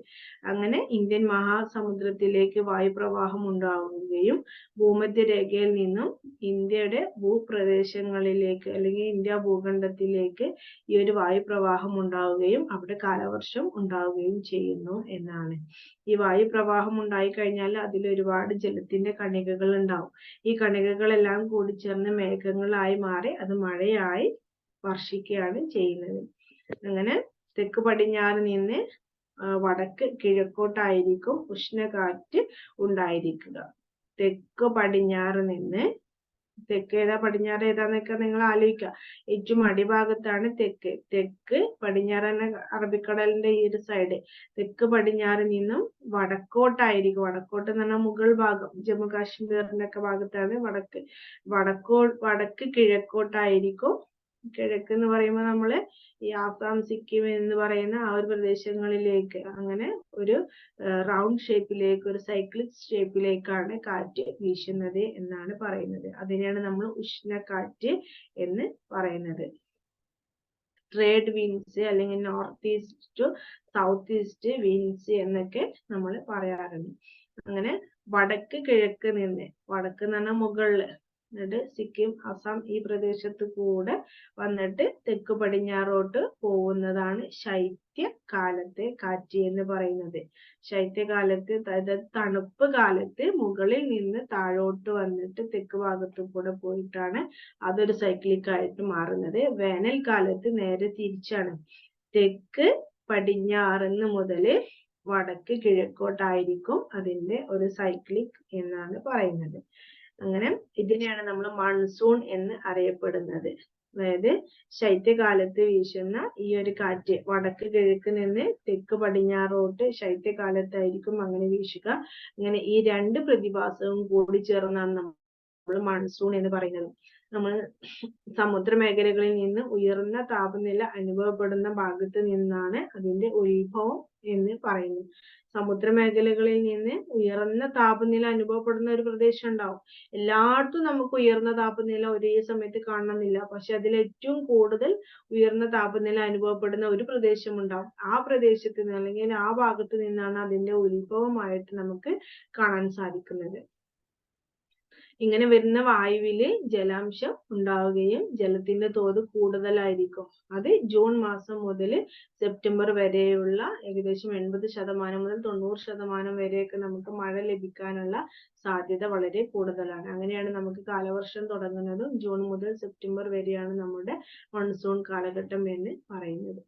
അങ്ങനെ ഇന്ത്യൻ മഹാസമുദ്രത്തിലേക്ക് വായുപ്രവാഹം ഉണ്ടാവുകയും ഭൂമധ്യരേഖയിൽ നിന്നും ഇന്ത്യയുടെ ഭൂപ്രദേശങ്ങളിലേക്ക് അല്ലെങ്കിൽ ഇന്ത്യ ഭൂഖണ്ഡത്തിലേക്ക് ഈ ഒരു വായുപ്രവാഹം ഉണ്ടാവുകയും അവിടെ കാലവർഷം ഉണ്ടാവുകയും ചെയ്യുന്നു എന്നാണ്. ഈ വായുപ്രവാഹം ഉണ്ടായി കഴിഞ്ഞാൽ അതിൽ ഒരുപാട് ജലത്തിന്റെ കണികകൾ ഉണ്ടാവും. ഈ കണികകളെല്ലാം കൂടി ചേർന്ന് മേഘങ്ങളായി മാറി അത് മഴയായി വർഷിക്കുകയാണ് ചെയ്യുന്നത്. അങ്ങനെ തെക്ക് പടിഞ്ഞാറ് നിന്ന് വടക്ക് കിഴക്കോട്ടായിരിക്കും ഉഷ്ണകാറ്റ് ഉണ്ടായിരിക്കുക. തെക്ക് പടിഞ്ഞാറ് നിന്ന്, തെക്ക് ഏതാ പടിഞ്ഞാറ് ഏതാന്നൊക്കെ നിങ്ങൾ ആലോചിക്കുക. ഏറ്റവും അടിഭാഗത്താണ് തെക്ക്. തെക്ക് പടിഞ്ഞാറ് അറബിക്കടലിന്റെ ഈ ഒരു സൈഡ്. തെക്ക് പടിഞ്ഞാറ് നിന്നും വടക്കോട്ടായിരിക്കും. വടക്കോട്ട് എന്ന് പറഞ്ഞാൽ മുകൾ ഭാഗം, ജമ്മു കാശ്മീരിന്റെ ഒക്കെ ഭാഗത്താണ് വടക്ക്. വടക്ക് കിഴക്കോട്ടായിരിക്കും. കിഴക്ക് എന്ന് പറയുമ്പോൾ നമ്മള് ഈ ആസാം, സിക്കിം എന്ന് പറയുന്ന ആ ഒരു പ്രദേശങ്ങളിലേക്ക്, അങ്ങനെ ഒരു റൗണ്ട് ഷേപ്പിലേക്ക്, ഒരു സൈക്ലിക് ഷേപ്പിലേക്കാണ് കാറ്റ് വീശുന്നത് എന്നാണ് പറയുന്നത്. അതിനെയാണ് നമ്മൾ ഉഷ്ണക്കാറ്റ് എന്ന് പറയുന്നത്. ട്രേഡ് വിൻഡ്സ് അല്ലെങ്കിൽ north east to south east winds എന്നൊക്കെ നമ്മൾ പറയാറുണ്ട്. അങ്ങനെ വടക്ക് കിഴക്ക് നിന്ന്, വടക്ക് എന്ന് പറഞ്ഞാൽ മുകളില്, എന്നിട്ട് സിക്കിം, അസം ഈ പ്രദേശത്ത് കൂടെ വന്നിട്ട് തെക്ക് പടിഞ്ഞാറോട്ട് പോകുന്നതാണ് ശൈത്യകാലത്തെ കാറ്റ് എന്ന് പറയുന്നത്. ശൈത്യകാലത്ത്, അതായത് തണുപ്പ് കാലത്ത് മുകളിൽ നിന്ന് താഴോട്ട് വന്നിട്ട് തെക്ക് ഭാഗത്തു കൂടെ പോയിട്ടാണ് അതൊരു സൈക്ലിക് ആയിട്ട് മാറുന്നത്. വേനൽക്കാലത്ത് നേരെ തിരിച്ചാണ്. തെക്ക് പടിഞ്ഞാറുന്ന് മുതല് വടക്ക് കിഴക്കോട്ടായിരിക്കും അതിന്റെ ഒരു സൈക്ലിക് എന്നാണ് പറയുന്നത്. അങ്ങനെ ഇതിനെയാണ് നമ്മൾ മൺസൂൺ എന്ന് അറിയപ്പെടുന്നത്. അതായത് ശൈത്യകാലത്ത് വീശുന്ന ഈ ഒരു കാറ്റ് വടക്ക് കിഴക്ക് നിന്ന് തെക്ക് പടിഞ്ഞാറോട്ട് ശൈത്യകാലത്തായിരിക്കും അങ്ങനെ വീശുക. ഇങ്ങനെ ഈ രണ്ട് പ്രതിഭാസവും കൂടി ചേർന്നാണ് നമ്മൾ മൺസൂൺ എന്ന് പറയുന്നത്. നമ്മൾ സമുദ്ര മേഖലകളിൽ നിന്ന് ഉയർന്ന താപനില അനുഭവപ്പെടുന്ന ഭാഗത്ത് നിന്നാണ് അതിന്റെ ഉത്ഭവം എന്ന് പറയുന്നത്. സമുദ്ര മേഖലകളിൽ നിന്ന് ഉയർന്ന താപനില അനുഭവപ്പെടുന്ന ഒരു പ്രദേശം ഉണ്ടാവും. എല്ലായിടത്തും നമുക്ക് ഉയർന്ന താപനില ഒരേ സമയത്ത് കാണണമെന്നില്ല. പക്ഷെ അതിൽ ഏറ്റവും കൂടുതൽ ഉയർന്ന താപനില അനുഭവപ്പെടുന്ന ഒരു പ്രദേശം ഉണ്ടാവും. ആ പ്രദേശത്ത് നിന്ന് അല്ലെങ്കിൽ ആ ഭാഗത്ത് നിന്നാണ് അതിന്റെ ഉത്ഭവമായിട്ട് നമുക്ക് കാണാൻ സാധിക്കുന്നത്. ഇങ്ങനെ വരുന്ന വായുവില് ജലാംശം ഉണ്ടാവുകയും ജലത്തിന്റെ തോത് കൂടുതലായിരിക്കും. അത് ജൂൺ മാസം മുതൽ സെപ്റ്റംബർ വരെയുള്ള ഏകദേശം 80% മുതൽ 90% വരെയൊക്കെ നമുക്ക് മഴ ലഭിക്കാനുള്ള സാധ്യത വളരെ കൂടുതലാണ്. അങ്ങനെയാണ് നമുക്ക് കാലവർഷം തുടങ്ങുന്നതും ജൂൺ മുതൽ സെപ്റ്റംബർ വരെയാണ് നമ്മുടെ മൺസൂൺ കാലഘട്ടം എന്ന് പറയുന്നത്.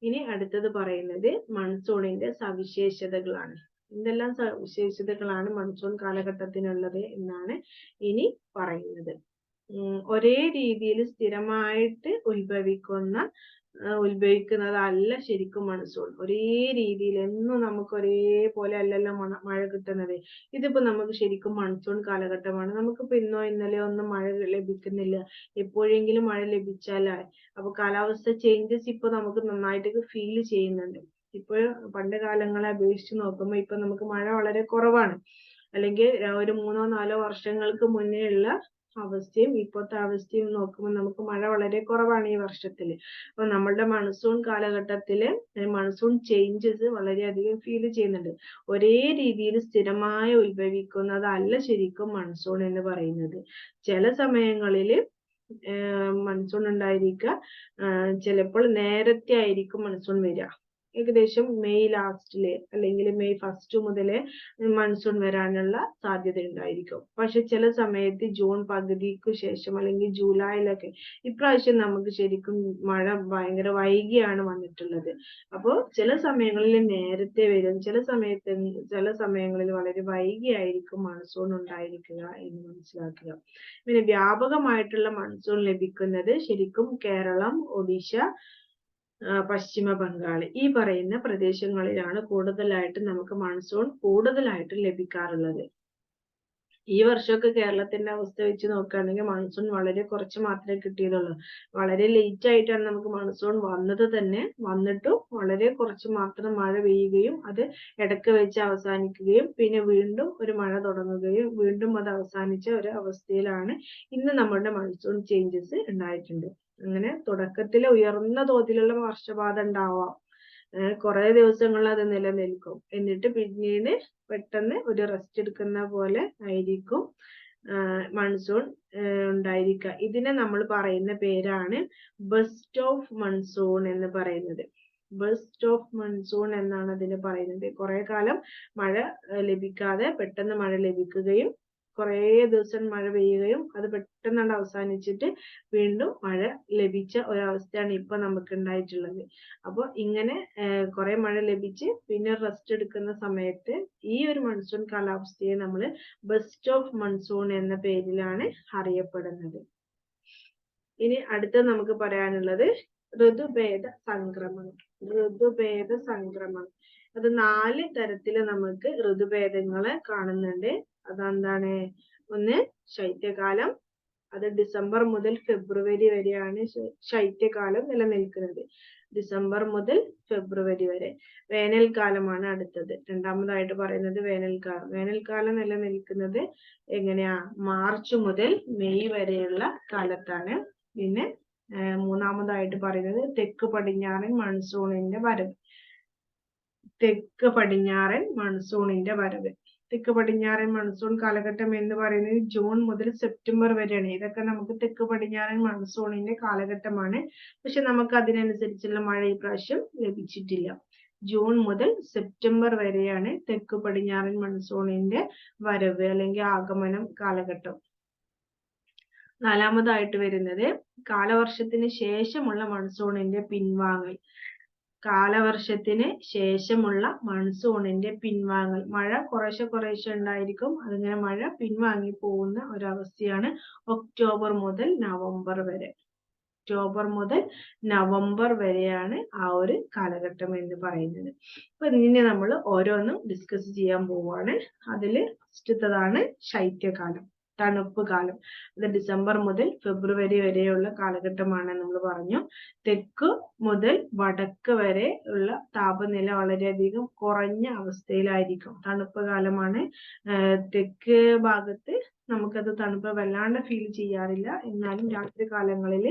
ഇനി അടുത്തത് പറയുന്നത് മൺസൂണിന്റെ സവിശേഷതകളാണ്. എന്തെല്ലാം സവിശേഷതകളാണ് മൺസൂൺ കാലഘട്ടത്തിനുള്ളത് എന്നാണ് ഇനി പറയുന്നത്. ഒരേ രീതിയിൽ സ്ഥിരമായിട്ട് ഉത്ഭവിക്കുന്നതല്ല ശരിക്കും മൺസൂൺ. ഒരേ രീതിയിൽ എന്നും നമുക്ക് ഒരേപോലെ അല്ലല്ലോ മഴ കിട്ടുന്നത്. ഇതിപ്പോ നമുക്ക് ശരിക്കും മൺസൂൺ കാലഘട്ടമാണ്. നമുക്കിപ്പോ ഇന്നോ ഇന്നലെയോ ഒന്നും മഴ ലഭിക്കുന്നില്ല. എപ്പോഴെങ്കിലും മഴ ലഭിച്ചാലായി. അപ്പൊ കാലാവസ്ഥ ചേഞ്ചസ് ഇപ്പൊ നമുക്ക് നന്നായിട്ട് ഫീൽ ചെയ്യുന്നുണ്ട്. ഇപ്പോൾ പണ്ട് കാലങ്ങളെ അപേക്ഷിച്ച് നോക്കുമ്പോൾ ഇപ്പൊ നമുക്ക് മഴ വളരെ കുറവാണ്. അല്ലെങ്കിൽ ഒരു 3-4 വർഷങ്ങൾക്ക് മുന്നേ ഉള്ള അവസ്ഥയും ഇപ്പോഴത്തെ അവസ്ഥയും നോക്കുമ്പോൾ നമുക്ക് മഴ വളരെ കുറവാണ് ഈ വർഷത്തിൽ. അപ്പൊ നമ്മളുടെ മൺസൂൺ കാലഘട്ടത്തില് മൺസൂൺ ചേഞ്ചസ് വളരെയധികം ഫീൽ ചെയ്യുന്നുണ്ട്. ഒരേ രീതിയിൽ സ്ഥിരമായി ഉത്ഭവിക്കുന്നതല്ല ശരിക്കും മൺസൂൺ എന്ന് പറയുന്നത്. ചില സമയങ്ങളിൽ മൺസൂൺ ഉണ്ടായിരിക്കുക, ചിലപ്പോൾ നേരത്തെ ആയിരിക്കും മൺസൂൺ വരിക. ഏകദേശം മെയ് ലാസ്റ്റില് അല്ലെങ്കിൽ മെയ് ഫസ്റ്റ് മുതലേ മൺസൂൺ വരാനുള്ള സാധ്യത ഉണ്ടായിരിക്കും. പക്ഷെ ചില സമയത്ത് ജൂൺ പകുതിക്ക് ശേഷം അല്ലെങ്കിൽ ജൂലൈയിലൊക്കെ, ഇപ്രാവശ്യം നമുക്ക് ശരിക്കും മഴ ഭയങ്കര വൈകിയാണ് വന്നിട്ടുള്ളത്. അപ്പോൾ ചില സമയങ്ങളിൽ നേരത്തെ വരും, ചില സമയങ്ങളിൽ വളരെ വൈകിയായിരിക്കും മൺസൂൺ ഉണ്ടായിരിക്കുക എന്ന് മനസ്സിലാക്കുക. പിന്നെ വ്യാപകമായിട്ടുള്ള മൺസൂൺ ലഭിക്കുന്നത് ശരിക്കും കേരളം, ഒഡീഷ, പശ്ചിമ ബംഗാൾ ഈ പറയുന്ന പ്രദേശങ്ങളിലാണ് കൂടുതലായിട്ട് നമുക്ക് മൺസൂൺ കൂടുതലായിട്ട് ലഭിക്കാറുള്ളത്. ഈ വർഷമൊക്കെ കേരളത്തിന്റെ അവസ്ഥ വെച്ച് നോക്കുകയാണെങ്കിൽ മൺസൂൺ വളരെ കുറച്ച് മാത്രമേ കിട്ടിയതുള്ളൂ. വളരെ ലേറ്റ് ആയിട്ടാണ് നമുക്ക് മൺസൂൺ വന്നത് തന്നെ. വന്നിട്ടും വളരെ കുറച്ച് മാത്രം മഴ പെയ്യുകയും അത് ഇടയ്ക്ക് വെച്ച് അവസാനിക്കുകയും പിന്നെ വീണ്ടും ഒരു മഴ തുടങ്ങുകയും വീണ്ടും അത് അവസാനിച്ച ഒരു അവസ്ഥയിലാണ് ഇന്ന് നമ്മുടെ മൺസൂൺ ചേഞ്ചസ് ഉണ്ടായിട്ടുണ്ട്. അങ്ങനെ തുടക്കത്തിൽ ഉയർന്ന തോതിലുള്ള വർഷപാതം ഉണ്ടാവാം, കുറെ ദിവസങ്ങളിൽ അത് നിലനിൽക്കും, എന്നിട്ട് പിന്നീട് പെട്ടെന്ന് ഒരു റെസ്റ്റ് എടുക്കുന്ന പോലെ ആയിരിക്കും മൺസൂൺ ഉണ്ടായിരിക്കുക. ഇതിനെ നമ്മൾ പറയുന്ന പേരാണ് ബസ്റ്റ് ഓഫ് മൺസൂൺ എന്ന് പറയുന്നത്. ബസ്റ്റ് ഓഫ് മൺസൂൺ എന്നാണ് അതിന് പറയുന്നത്. കുറെ കാലം മഴ ലഭിക്കാതെ പെട്ടെന്ന് മഴ ലഭിക്കുകയും കുറേ ദിവസം മഴ പെയ്യുകയും അത് പെട്ടെന്നാണ് അവസാനിച്ചിട്ട് വീണ്ടും മഴ ലഭിച്ച ഒരവസ്ഥയാണ് ഇപ്പൊ നമുക്ക് ഉണ്ടായിട്ടുള്ളത്. അപ്പോൾ ഇങ്ങനെ കുറെ മഴ ലഭിച്ച് പിന്നെ റെസ്റ്റ് എടുക്കുന്ന സമയത്ത് ഈ ഒരു മൺസൂൺ കാലാവസ്ഥയെ നമ്മൾ ബസ്റ്റ് ഓഫ് മൺസൂൺ എന്ന പേരിലാണ് അറിയപ്പെടുന്നത്. ഇനി അടുത്ത നമുക്ക് പറയാനുള്ളത് ഋതുഭേദ സംക്രമണം. ഋതുഭേദ സംക്രമണം അത് 4 തരത്തില് നമുക്ക് ഋതുഭേദങ്ങളെ കാണുന്നുണ്ട്. അതെന്താണ്? ഒന്ന് ശൈത്യകാലം, അത് ഡിസംബർ മുതൽ ഫെബ്രുവരി വരെയാണ് ശൈത്യകാലം നിലനിൽക്കുന്നത്. ഡിസംബർ മുതൽ ഫെബ്രുവരി വരെ. വേനൽക്കാലമാണ് അടുത്തത്. രണ്ടാമതായിട്ട് പറയുന്നത് വേനൽക്കാലം. വേനൽക്കാലം നിലനിൽക്കുന്നത് എങ്ങനെയാ? മാർച്ച് മുതൽ മെയ് വരെയുള്ള കാലത്താണ്. പിന്നെ മൂന്നാമതായിട്ട് പറയുന്നത് തെക്ക് പടിഞ്ഞാറൻ മൺസൂണിന്റെ വരവ്. തെക്ക് പടിഞ്ഞാറൻ മൺസൂണിന്റെ വരവ്. തെക്ക് പടിഞ്ഞാറൻ മൺസൂൺ കാലഘട്ടം എന്ന് പറയുന്നത് ജൂൺ മുതൽ സെപ്റ്റംബർ വരെയാണ്. ഇതൊക്കെ നമുക്ക് തെക്ക് പടിഞ്ഞാറൻ മൺസൂണിന്റെ കാലഘട്ടമാണ്. പക്ഷെ നമുക്ക് അതിനനുസരിച്ചുള്ള മഴ ഈ പ്രാവശ്യം ലഭിച്ചിട്ടില്ല. ജൂൺ മുതൽ സെപ്റ്റംബർ വരെയാണ് തെക്ക് പടിഞ്ഞാറൻ മൺസൂണിന്റെ വരവ് അല്ലെങ്കിൽ ആഗമനം കാലഘട്ടം. നാലാമതായിട്ട് വരുന്നത് കാലവർഷത്തിന് ശേഷമുള്ള മൺസൂണിന്റെ പിൻവാങ്ങൽ. കാലവർഷത്തിന് ശേഷമുള്ള മൺസൂണിന്റെ പിൻവാങ്ങൽ. മഴ കുറേശ്ശെ ഉണ്ടായിരിക്കും, അതിങ്ങനെ മഴ പിൻവാങ്ങി പോകുന്ന ഒരവസ്ഥയാണ് ഒക്ടോബർ മുതൽ നവംബർ വരെ. ഒക്ടോബർ മുതൽ നവംബർ വരെയാണ് ആ ഒരു കാലഘട്ടം എന്ന് പറയുന്നത്. അപ്പൊ ഇനി നമ്മൾ ഓരോന്നും ഡിസ്കസ് ചെയ്യാൻ പോവുകയാണ്. അതില് ഫസ്റ്റത്തേതാണ് ശൈത്യകാലം, തണുപ്പ് കാലം. അത് ഡിസംബർ മുതൽ ഫെബ്രുവരി വരെയുള്ള കാലഘട്ടമാണ് നമ്മൾ പറഞ്ഞു. തെക്ക് മുതൽ വടക്ക് വരെ ഉള്ള താപനില വളരെയധികം കുറഞ്ഞ അവസ്ഥയിലായിരിക്കും. തണുപ്പ് കാലമാണ്. തെക്ക് ഭാഗത്ത് നമുക്കത് തണുപ്പ് വല്ലാണ്ട് ഫീൽ ചെയ്യാറില്ല, എന്നാലും രാത്രി കാലങ്ങളിൽ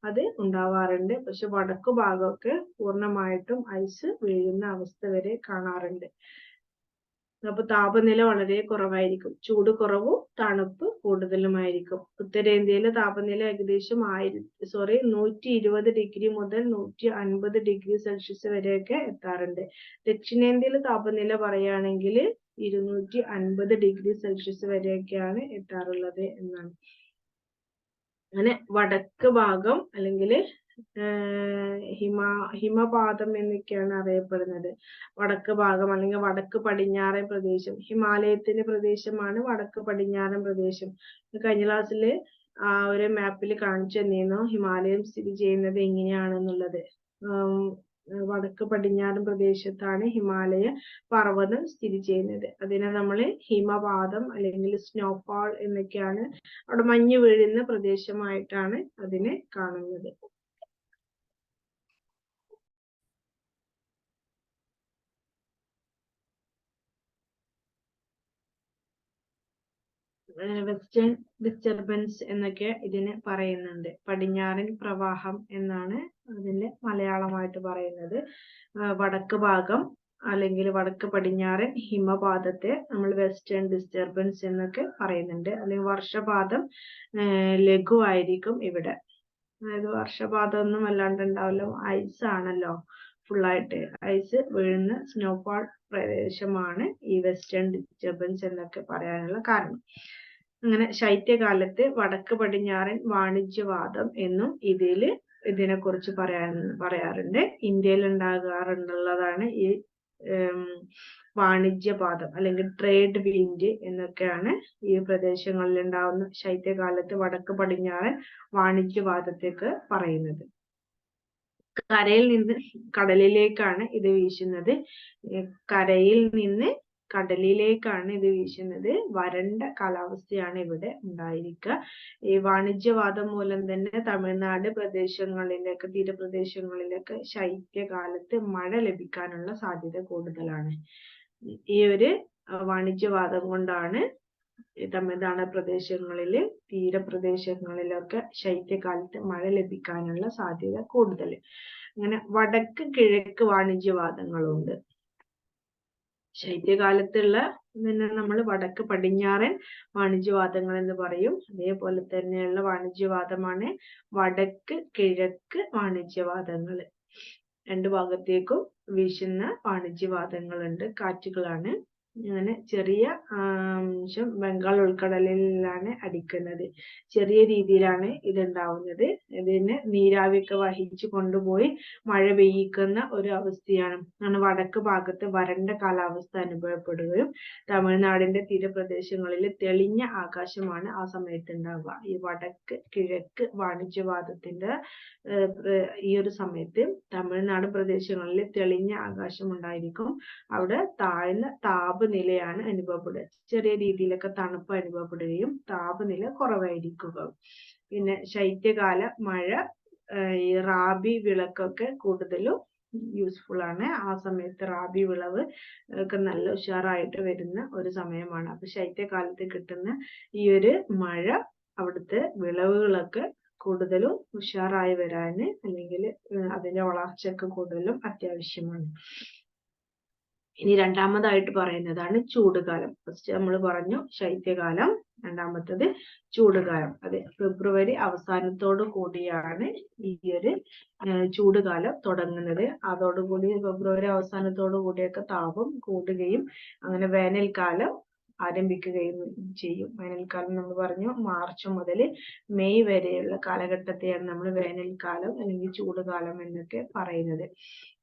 അത് ഉണ്ടാവാറുണ്ട്. പക്ഷെ വടക്ക് ഭാഗമൊക്കെ പൂർണ്ണമായിട്ടും ഐസ് വീഴുന്ന അവസ്ഥ വരെ കാണാറുണ്ട്. അപ്പൊ താപനില വളരെ കുറവായിരിക്കും. ചൂട് കുറവും തണുപ്പ് കൂടുതലുമായിരിക്കും. ഉത്തരേന്ത്യയിലെ താപനില ഏകദേശം 120 ഡിഗ്രി മുതൽ 150 ഡിഗ്രി സെൽഷ്യസ് വരെയൊക്കെ എത്താറുണ്ട്. ദക്ഷിണേന്ത്യയിലെ താപനില പറയുകയാണെങ്കിൽ 250 ഡിഗ്രി സെൽഷ്യസ് വരെയൊക്കെയാണ് എത്താറുള്ളത് എന്നാണ്. അങ്ങനെ വടക്ക് ഭാഗം അല്ലെങ്കിൽ ഹിമപാതം എന്നൊക്കെയാണ് അറിയപ്പെടുന്നത്. വടക്ക് ഭാഗം അല്ലെങ്കിൽ വടക്ക് പടിഞ്ഞാറൻ പ്രദേശം, ഹിമാലയത്തിന്റെ പ്രദേശമാണ് വടക്ക് പടിഞ്ഞാറൻ പ്രദേശം. കഴിഞ്ഞ ക്ലാസ്സിൽ ആ ഒരു മാപ്പിൽ കാണിച്ചു തന്നിരുന്നു ഹിമാലയം സ്ഥിതി ചെയ്യുന്നത് എങ്ങനെയാണെന്നുള്ളത്. വടക്ക് പടിഞ്ഞാറൻ പ്രദേശത്താണ് ഹിമാലയ പർവ്വതം സ്ഥിതി ചെയ്യുന്നത്. അതിനെ നമ്മൾ ഹിമപാതം അല്ലെങ്കിൽ സ്നോഫാൾ എന്നൊക്കെയാണ്, അവിടെ മഞ്ഞ് വീഴുന്ന പ്രദേശമായിട്ടാണ് അതിനെ കാണുന്നത്. വെസ്റ്റേൺ ഡിസ്റ്റർബൻസ് എന്നൊക്കെ ഇതിനെ പറയുന്നുണ്ട്. പടിഞ്ഞാറൻ പ്രവാഹം എന്നാണ് അതിന്റെ മലയാളമായിട്ട് പറയുന്നത്. വടക്ക് ഭാഗം അല്ലെങ്കിൽ വടക്ക് പടിഞ്ഞാറൻ ഹിമപാതത്തെ നമ്മൾ വെസ്റ്റേൺ ഡിസ്റ്റർബൻസ് എന്നൊക്കെ പറയുന്നുണ്ട്. അല്ലെങ്കിൽ വർഷപാതം ലഘുവായിരിക്കും ഇവിടെ. അതായത് വർഷപാതം ഒന്നും അല്ലാണ്ട് ഉണ്ടാവല്ലോ, ഐസ് ആണല്ലോ. ഫുള്ളായിട്ട് ഐസ് വീഴുന്ന സ്നോഫാൾ പ്രദേശമാണ് ഈ വെസ്റ്റേൺ ഡിസ്റ്റർബൻസ് എന്നൊക്കെ പറയാനുള്ള കാരണം. അങ്ങനെ ശൈത്യകാലത്ത് വടക്ക് പടിഞ്ഞാറൻ വാണിജ്യവാദം എന്നും ഇതിനെക്കുറിച്ച് പറയാറുണ്ട്. ഇന്ത്യയിൽ ഉണ്ടാകാറുള്ളതാണ് ഈ വാണിജ്യപാതം അല്ലെങ്കിൽ ട്രേഡ് വിൻഡ് എന്നൊക്കെയാണ് ഈ പ്രദേശങ്ങളിൽ ഉണ്ടാവുന്ന ശൈത്യകാലത്ത് വടക്ക് പടിഞ്ഞാറൻ വാണിജ്യപാതത്തേക്ക് പറയുന്നത്. കരയിൽ നിന്ന് കടലിലേക്കാണ് ഇത് വീശുന്നത്. കരയിൽ നിന്ന് കടലിലേക്കാണ് ഇത് വീശുന്നത്. വരണ്ട കാലാവസ്ഥയാണ് ഇവിടെ ഉണ്ടായിരിക്കുക. ഈ വാണിജ്യവാദം മൂലം തന്നെ തമിഴ്നാട് പ്രദേശങ്ങളിലേക്ക്, തീരപ്രദേശങ്ങളിലേക്ക് ശൈത്യകാലത്ത് മഴ ലഭിക്കാനുള്ള സാധ്യത കൂടുതലാണ്. ഈ ഒരു വാണിജ്യവാദം കൊണ്ടാണ് തമിഴ്നാട് പ്രദേശങ്ങളില്, തീരപ്രദേശങ്ങളിലൊക്കെ ശൈത്യകാലത്ത് മഴ ലഭിക്കാനുള്ള സാധ്യത കൂടുതൽ. അങ്ങനെ വടക്ക് കിഴക്ക് വാണിജ്യവാദങ്ങളുണ്ട്. ശൈത്യകാലത്തുള്ള നമ്മൾ വടക്ക് പടിഞ്ഞാറൻ വാണിജ്യവാദങ്ങൾ എന്ന് പറയും. അതേപോലെ തന്നെയുള്ള വാണിജ്യവാദമാണ് വടക്ക് കിഴക്ക് വാണിജ്യവാദങ്ങൾ. രണ്ടു ഭാഗത്തേക്കും വീശുന്ന വാണിജ്യവാദങ്ങളുണ്ട്, കാറ്റുകളാണ്. അങ്ങനെ ചെറിയ അംശം ബംഗാൾ ഉൾക്കടലിലാണ് അടിക്കുന്നത്. ചെറിയ രീതിയിലാണ് ഇതുണ്ടാവുന്നത്. ഇതിന് നീരാവിയൊക്കെ വഹിച്ചു കൊണ്ടുപോയി മഴ പെയ്യിക്കുന്ന ഒരു അവസ്ഥയാണ്. വടക്ക് ഭാഗത്ത് വരണ്ട കാലാവസ്ഥ അനുഭവപ്പെടുകയും തമിഴ്നാടിന്റെ തീരപ്രദേശങ്ങളിൽ തെളിഞ്ഞ ആകാശമാണ് ആ സമയത്ത് ഉണ്ടാവുക. ഈ വടക്ക് കിഴക്ക് വാണിജ്യവാദത്തിന്റെ ഈ ഒരു സമയത്ത് തമിഴ്നാട് പ്രദേശങ്ങളിൽ തെളിഞ്ഞ ആകാശം ഉണ്ടായിരിക്കും. അവിടെ താഴ്ന്ന താപനിലയാണ് അനുഭവപ്പെടുക. ചെറിയ രീതിയിലൊക്കെ തണുപ്പ് അനുഭവപ്പെടുകയും താപനില കുറവായിരിക്കുക. പിന്നെ ശൈത്യകാല മഴ, ഈ റാബി വിളക്കൊക്കെ കൂടുതലും യൂസ്ഫുൾ ആണ്. ആ സമയത്ത് റാബി വിളവ് ഒക്കെ നല്ല ഉഷാറായിട്ട് വരുന്ന ഒരു സമയമാണ്. അപ്പൊ ശൈത്യകാലത്ത് കിട്ടുന്ന ഈ ഒരു മഴ അവിടുത്തെ വിളവുകളൊക്കെ കൂടുതലും ഉഷാറായി വരാന്, അല്ലെങ്കിൽ അതിന്റെ വളർച്ചയ്ക്ക് കൂടുതലും അത്യാവശ്യമാണ്. ഇനി രണ്ടാമതായിട്ട് പറയുന്നതാണ് ചൂടുകാലം. ഫസ്റ്റ് നമ്മൾ പറഞ്ഞു ശൈത്യകാലം, രണ്ടാമത്തത് ചൂടുകാലം. അതെ, ഫെബ്രുവരി അവസാനത്തോടു കൂടിയാണ് ഈ ഒരു ചൂടുകാലം തുടങ്ങുന്നത്. അതോടുകൂടി ഫെബ്രുവരി അവസാനത്തോടു കൂടിയൊക്കെ താപം കൂടുകയും അങ്ങനെ വേനൽക്കാലം ആരംഭിക്കുകയും ചെയ്യും. വേനൽക്കാലം നമ്മൾ പറഞ്ഞു മാർച്ച് മുതൽ മെയ് വരെയുള്ള കാലഘട്ടത്തെയാണ് നമ്മൾ വേനൽക്കാലം അല്ലെങ്കിൽ ചൂടുകാലം എന്നൊക്കെ പറയുന്നത്.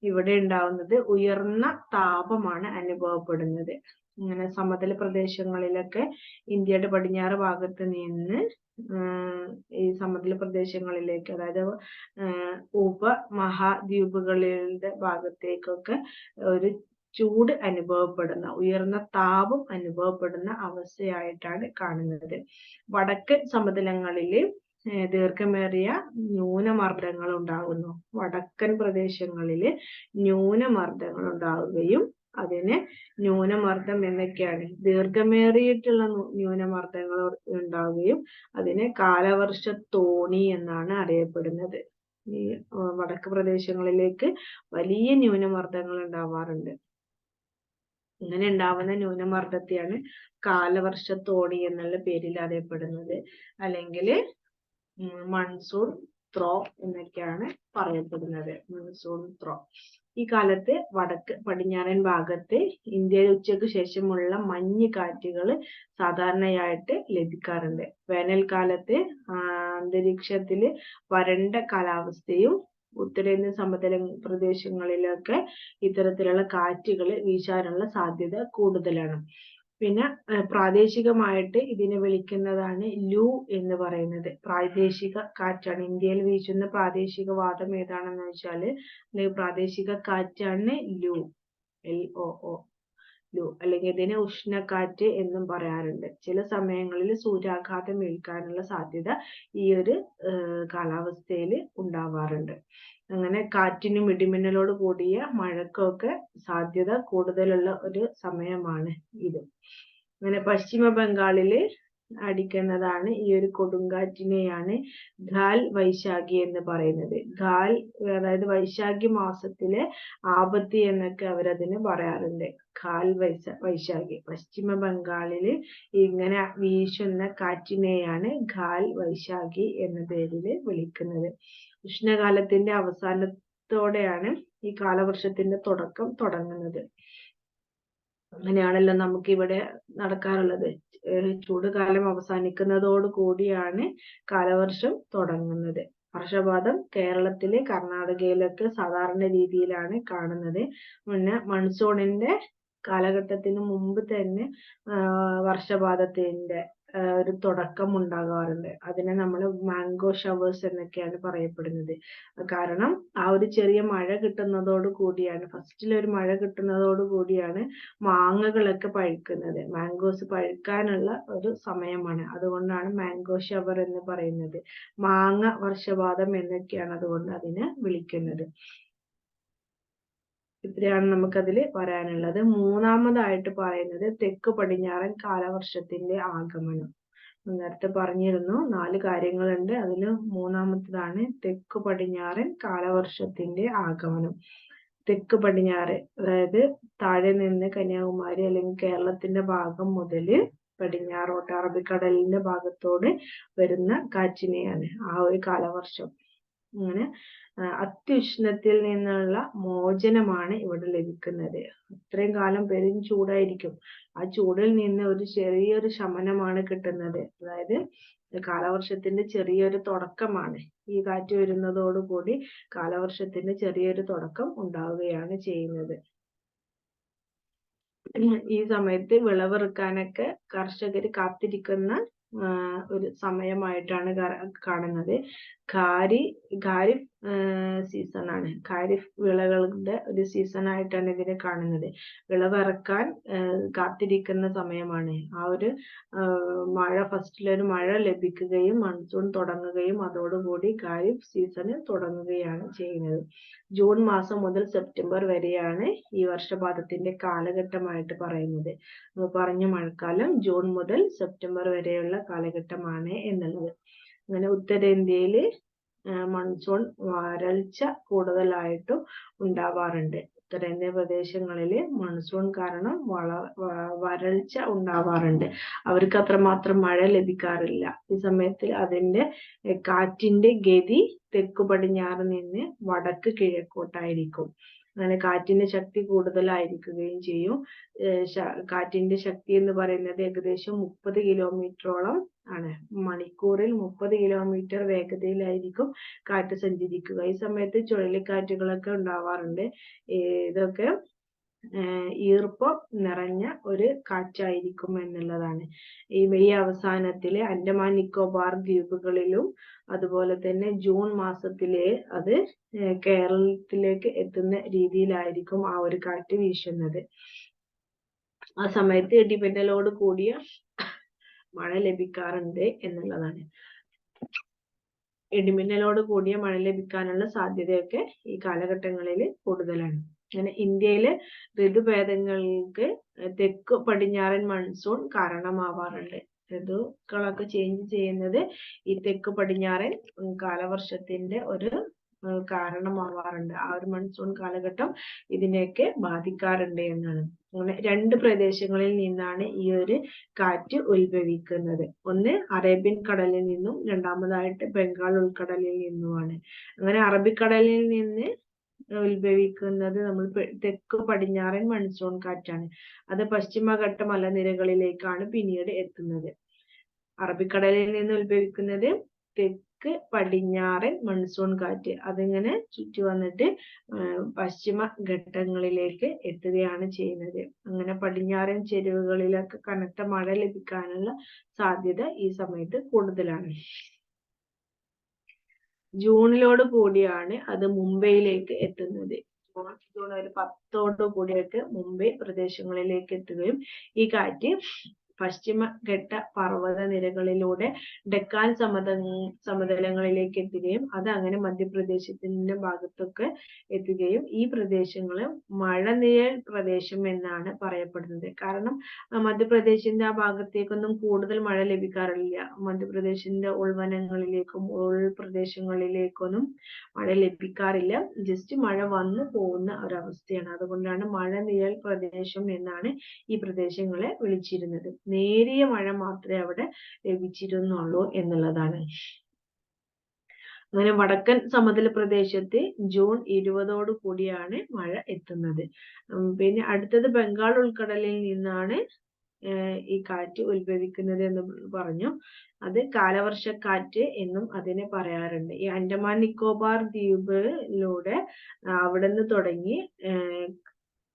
ഇവിടെ ഉണ്ടാവുന്നത് ഉയർന്ന താപമാണ് അനുഭവപ്പെടുന്നത്. ഇങ്ങനെ സമതല പ്രദേശങ്ങളിലൊക്കെ ഇന്ത്യയുടെ പടിഞ്ഞാറ് ഭാഗത്ത് നിന്ന് ഈ സമതല പ്രദേശങ്ങളിലേക്ക്, അതായത് ഉപമഹാദ്വീപുകളുടെ ഭാഗത്തേക്കൊക്കെ ഒരു ചൂട് അനുഭവപ്പെടുന്ന, ഉയർന്ന താപം അനുഭവപ്പെടുന്ന അവസ്ഥയായിട്ടാണ് കാണുന്നത്. വടക്കൻ സമതലങ്ങളില് ദീർഘമേറിയ ന്യൂനമർദ്ദങ്ങൾ ഉണ്ടാകുന്നു. വടക്കൻ പ്രദേശങ്ങളില് ന്യൂനമർദ്ദങ്ങൾ ഉണ്ടാവുകയും അതിന് ന്യൂനമർദ്ദം എന്നൊക്കെയാണ്, ദീർഘമേറിയിട്ടുള്ള ന്യൂനമർദ്ദങ്ങൾ ഉണ്ടാവുകയും അതിന് കാലവർഷ തോണി എന്നാണ് അറിയപ്പെടുന്നത്. ഈ വടക്ക് പ്രദേശങ്ങളിലേക്ക് വലിയ ന്യൂനമർദ്ദങ്ങൾ ഉണ്ടാവാറുണ്ട്. ഇങ്ങനെ ഉണ്ടാവുന്ന ന്യൂനമർദ്ദത്തെയാണ് കാലവർഷത്തോണി എന്നുള്ള പേരിൽ അറിയപ്പെടുന്നത്. അല്ലെങ്കിൽ മൺസൂൺ ത്രോ എന്നൊക്കെയാണ് പറയപ്പെടുന്നത്. Monsoon throw. ഈ കാലത്ത് വടക്ക് പടിഞ്ഞാറൻ ഭാഗത്ത് ഇന്ത്യയിൽ ഉച്ചയ്ക്ക് ശേഷമുള്ള മഞ്ഞ് കാറ്റുകൾ സാധാരണയായിട്ട് ലഭിക്കാറുണ്ട്. വേനൽക്കാലത്ത് അന്തരീക്ഷത്തിൽ വരണ്ട കാലാവസ്ഥയും ഉത്തരേന്ത്യൻ സമതല പ്രദേശങ്ങളിലൊക്കെ ഇത്തരത്തിലുള്ള കാറ്റുകൾ വീശാനുള്ള സാധ്യത കൂടുതലാണ്. പിന്നെ പ്രാദേശികമായിട്ട് ഇതിനെ വിളിക്കുന്നതാണ് ലൂ എന്ന് പറയുന്നത്. പ്രാദേശിക കാറ്റാണ്. ഇന്ത്യയിൽ വീശുന്ന പ്രാദേശിക വാദം ഏതാണെന്ന് വെച്ചാൽ പ്രാദേശിക കാറ്റാണ് ലൂ, LOO, ലൂ. അല്ലെങ്കിൽ ഇതിനെ ഉഷ്ണക്കാറ്റ് എന്നും പറയാറുണ്ട്. ചില സമയങ്ങളിൽ സൂര്യാഘാതം ഏൽക്കാനുള്ള സാധ്യത ഈ ഒരു കാലാവസ്ഥയിൽ ഉണ്ടാവാറുണ്ട്. അങ്ങനെ കാറ്റിനും ഇടിമിന്നലോട് കൂടിയ മഴക്കൊക്കെ സാധ്യത കൂടുതലുള്ള ഒരു സമയമാണ് ഇത്. അങ്ങനെ പശ്ചിമ ബംഗാളില് അടിക്കുന്നതാണ് ഈ ഒരു കൊടുങ്കാറ്റിനെയാണ് ഖാൽ വൈശാഖി എന്ന് പറയുന്നത്. ഖാൽ, അതായത് വൈശാഖി മാസത്തിലെ ആപത്തി എന്നൊക്കെ അവരതിന് പറയാറുണ്ട്. ഖാൽ വൈശാഖി. പശ്ചിമ ബംഗാളില് ഇങ്ങനെ വീശുന്ന കാറ്റിനെയാണ് ഖാൽ വൈശാഖി എന്ന പേരിൽ വിളിക്കുന്നത്. ഉഷ്ണകാലത്തിന്റെ അവസാന ത്തോടെയാണ് ഈ കാലവർഷത്തിന്റെ തുടക്കം തുടങ്ങുന്നത്. അങ്ങനെയാണല്ലോ നമുക്ക് ഇവിടെ നടക്കാറുള്ളത്. ചൂട് കാലം അവസാനിക്കുന്നതോട് കൂടിയാണ് കാലവർഷം തുടങ്ങുന്നത്. വർഷപാതം കേരളത്തിലെ കർണാടകയിലൊക്കെ സാധാരണ രീതിയിലാണ് കാണുന്നത്. പിന്നെ മൺസൂണിന്റെ കാലഘട്ടത്തിന് മുമ്പ് തന്നെ വർഷപാതത്തിന്റെ ഒരു തുടക്കം ഉണ്ടാകാറുണ്ട്. അതിനെ നമ്മൾ മാംഗോ ഷവേഴ്സ് എന്നൊക്കെയാണ് പറയപ്പെടുന്നത്. കാരണം ആ ഒരു ചെറിയ മഴ കിട്ടുന്നതോട് കൂടിയാണ്, ഫസ്റ്റിലൊരു മഴ കിട്ടുന്നതോട് കൂടിയാണ് മാങ്ങകളൊക്കെ പഴുക്കുന്നത്. മാംഗോസ് പഴുക്കാനുള്ള ഒരു സമയമാണ്. അതുകൊണ്ടാണ് മാംഗോ ഷവർ എന്ന് പറയുന്നത്. മാങ്ങ വർഷപാതം എന്നൊക്കെയാണ് അതുകൊണ്ട് അതിനെ വിളിക്കുന്നത്. ഇത്രയാണ് നമുക്കതിൽ പറയാനുള്ളത്. മൂന്നാമതായിട്ട് പറയുന്നത് തെക്ക് പടിഞ്ഞാറൻ കാലവർഷത്തിന്റെ ആഗമനം. നേരത്തെ പറഞ്ഞിരുന്നു 4 കാര്യങ്ങളുണ്ട്. അതിൽ മൂന്നാമത്തേതാണ് തെക്ക് പടിഞ്ഞാറൻ കാലവർഷത്തിന്റെ ആഗമനം. തെക്ക് പടിഞ്ഞാറ്, അതായത് താഴെ നിന്ന് കന്യാകുമാരി അല്ലെങ്കിൽ കേരളത്തിന്റെ ഭാഗം മുതൽ പടിഞ്ഞാറോട്ട് അറബിക്കടലിന്റെ ഭാഗത്തോട് വരുന്ന കാറ്റിനെയാണ് ആ ഒരു കാലവർഷം. അങ്ങനെ അത്യുഷ്ണത്തിൽ നിന്നുള്ള മോചനമാണ് ഇവിടെ ലഭിക്കുന്നത്. അത്രയും കാലം പെരും ചൂടായിരിക്കും. ആ ചൂടിൽ നിന്ന് ഒരു ചെറിയൊരു ശമനമാണ് കിട്ടുന്നത്. അതായത് കാലവർഷത്തിന്റെ ചെറിയൊരു തുടക്കമാണ്. ഈ കാറ്റ് വരുന്നതോടുകൂടി കാലവർഷത്തിന്റെ ചെറിയൊരു തുടക്കം ഉണ്ടാവുകയാണ് ചെയ്യുന്നത്. ഈ സമയത്ത് വിളവെറുക്കാനൊക്കെ കർഷകർ കാത്തിരിക്കുന്ന ഒരു സമയമായിട്ടാണ് കാണുന്നത്. ഖാരിഫ് സീസൺ ആണ്. ഖാരിഫ് വിളകളുടെ ഒരു സീസൺ ആയിട്ടാണ് ഇതിനെ കാണുന്നത്. വിളവിറക്കാൻ കാത്തിരിക്കുന്ന സമയമാണ്. ആ ഒരു മഴ, ഫസ്റ്റിലൊരു മഴ ലഭിക്കുകയും മൺസൂൺ തുടങ്ങുകയും അതോടുകൂടി ഖാരിഫ് സീസൺ തുടങ്ങുകയാണ് ചെയ്യുന്നത്. ജൂൺ മാസം മുതൽ സെപ്റ്റംബർ വരെയാണ് ഈ വർഷപാതത്തിന്റെ കാലഘട്ടമായിട്ട് പറയുന്നത്. പറഞ്ഞ മഴക്കാലം ജൂൺ മുതൽ സെപ്റ്റംബർ വരെയുള്ള കാലഘട്ടമാണ് എന്നുള്ളത്. അങ്ങനെ ഉത്തരേന്ത്യയിൽ മൺസൂൺ വരൾച്ച കൂടുതലായിട്ടും ഉണ്ടാവാറുണ്ട്. ഉത്തരേന്ത്യ പ്രദേശങ്ങളിൽ മൺസൂൺ കാരണം വരൾച്ച ഉണ്ടാവാറുണ്ട്. അവർക്ക് അത്രമാത്രം മഴ ലഭിക്കാറില്ല. ഈ സമയത്ത് അതിന്റെ കാറ്റിന്റെ ഗതി തെക്ക് പടിഞ്ഞാറ് നിന്ന് വടക്ക് കിഴക്കോട്ടായിരിക്കും. അങ്ങനെ കാറ്റിന്റെ ശക്തി കൂടുതലായിരിക്കുകയും ചെയ്യും. കാറ്റിന്റെ ശക്തി എന്ന് പറയുന്നത് ഏകദേശം 30 കിലോമീറ്ററോളം ആണ്. മണിക്കൂറിൽ 30 കിലോമീറ്റർ വേഗതയിലായിരിക്കും കാറ്റ് സഞ്ചരിക്കുക. ഈ സമയത്ത് ചുഴലിക്കാറ്റുകളൊക്കെ ഉണ്ടാവാറുണ്ട്. ഇതൊക്കെ ഈർപ്പം നിറഞ്ഞ ഒരു കാറ്റായിരിക്കും എന്നുള്ളതാണ്. ഈ മെയ് അവസാനത്തിലെ അൻഡമാൻ നിക്കോബാർ ദ്വീപുകളിലും അതുപോലെ തന്നെ ജൂൺ മാസത്തിലെ അത് കേരളത്തിലേക്ക് എത്തുന്ന രീതിയിലായിരിക്കും ആ ഒരു കാറ്റ് വീശുന്നത്. ആ സമയത്ത് ഇടിമിന്നലോട് കൂടിയ മഴ ലഭിക്കാറുണ്ട് എന്നുള്ളതാണ്. ഇടിമിന്നലോട് കൂടിയ മഴ ലഭിക്കാനുള്ള സാധ്യതയൊക്കെ ഈ കാലഘട്ടങ്ങളിൽ കൂടുതലാണ്. അങ്ങനെ ഇന്ത്യയിലെ ഋതുഭേദങ്ങൾക്ക് തെക്ക് പടിഞ്ഞാറൻ മൺസൂൺ കാരണമാവാറുണ്ട്. ഋതുക്കളൊക്കെ ചേഞ്ച് ചെയ്യുന്നത് ഈ തെക്ക് പടിഞ്ഞാറൻ കാലവർഷത്തിന്റെ ഒരു കാരണമാവാറുണ്ട്. ആ ഒരു മൺസൂൺ കാലഘട്ടം ഇതിനെയൊക്കെ ബാധിക്കാറുണ്ട് എന്നാണ്. അങ്ങനെ 2 പ്രദേശങ്ങളിൽ നിന്നാണ് ഈ ഒരു കാറ്റ് ഉത്ഭവിക്കുന്നത്. ഒന്ന് അറേബ്യൻ കടലിൽ നിന്നും രണ്ടാമതായിട്ട് ബംഗാൾ ഉൾക്കടലിൽ നിന്നുമാണ്. അങ്ങനെ അറബിക്കടലിൽ നിന്ന് ഉത്ഭവിക്കുന്നത് നമ്മൾ തെക്ക് പടിഞ്ഞാറൻ മൺസൂൺ കാറ്റാണ്. അത് പശ്ചിമഘട്ട മലനിരകളിലേക്കാണ് പിന്നീട് എത്തുന്നത്. അറബിക്കടലിൽ നിന്ന് ഉത്ഭവിക്കുന്നത് തെക്ക് പടിഞ്ഞാറൻ മൺസൂൺ കാറ്റ്. അതിങ്ങനെ ചുറ്റി വന്നിട്ട് പശ്ചിമ ഘട്ടങ്ങളിലേക്ക് എത്തുകയാണ് ചെയ്യുന്നത്. അങ്ങനെ പടിഞ്ഞാറൻ ചെരുവുകളിലൊക്കെ കനത്ത മഴ ലഭിക്കാനുള്ള സാധ്യത ഈ സമയത്ത് കൂടുതലാണ്. ജൂണിലോട് കൂടിയാണ് അത് മുംബൈയിലേക്ക് എത്തുന്നത്. ജൂൺ ഒരു 10 കൂടിയൊക്കെ മുംബൈ പ്രദേശങ്ങളിലേക്ക് എത്തുകയും ഈ കാറ്റ് പശ്ചിമഘട്ട പർവ്വത നിരകളിലൂടെ ഡെക്കാൻ സമതലങ്ങളിലേക്ക് എത്തുകയും അത് അങ്ങനെ മധ്യപ്രദേശത്തിന്റെ ഭാഗത്തൊക്കെ എത്തുകയും ഈ പ്രദേശങ്ങള് മഴനിഴൽ പ്രദേശം എന്നാണ് പറയപ്പെടുന്നത്. കാരണം മധ്യപ്രദേശിന്റെ ആ ഭാഗത്തേക്കൊന്നും കൂടുതൽ മഴ ലഭിക്കാറില്ല. മധ്യപ്രദേശിന്റെ ഉൾവനങ്ങളിലേക്കും ഉൾപ്രദേശങ്ങളിലേക്കൊന്നും മഴ ലഭിക്കാറില്ല. ജസ്റ്റ് മഴ വന്നു പോകുന്ന ഒരവസ്ഥയാണ്. അതുകൊണ്ടാണ് മഴനിഴൽ പ്രദേശം എന്നാണ് ഈ പ്രദേശങ്ങളെ വിളിച്ചിരുന്നത്. നേരിയ മഴ മാത്രമേ അവിടെ ലഭിച്ചിരുന്നുള്ളൂ എന്നുള്ളതാണ്. അങ്ങനെ വടക്കൻ സമതല പ്രദേശത്ത് ജൂൺ 20 കൂടിയാണ് മഴ എത്തുന്നത്. പിന്നെ അടുത്തത് ബംഗാൾ ഉൾക്കടലിൽ നിന്നാണ് ഈ കാറ്റ് ഉത്ഭവിക്കുന്നത് എന്ന് പറഞ്ഞു. അത് കാലവർഷക്കാറ്റ് എന്നും അതിനെ പറയാറുണ്ട്. ഈ ആൻഡമാൻ നിക്കോബാർ ദ്വീപിലൂടെ അവിടുന്ന് തുടങ്ങി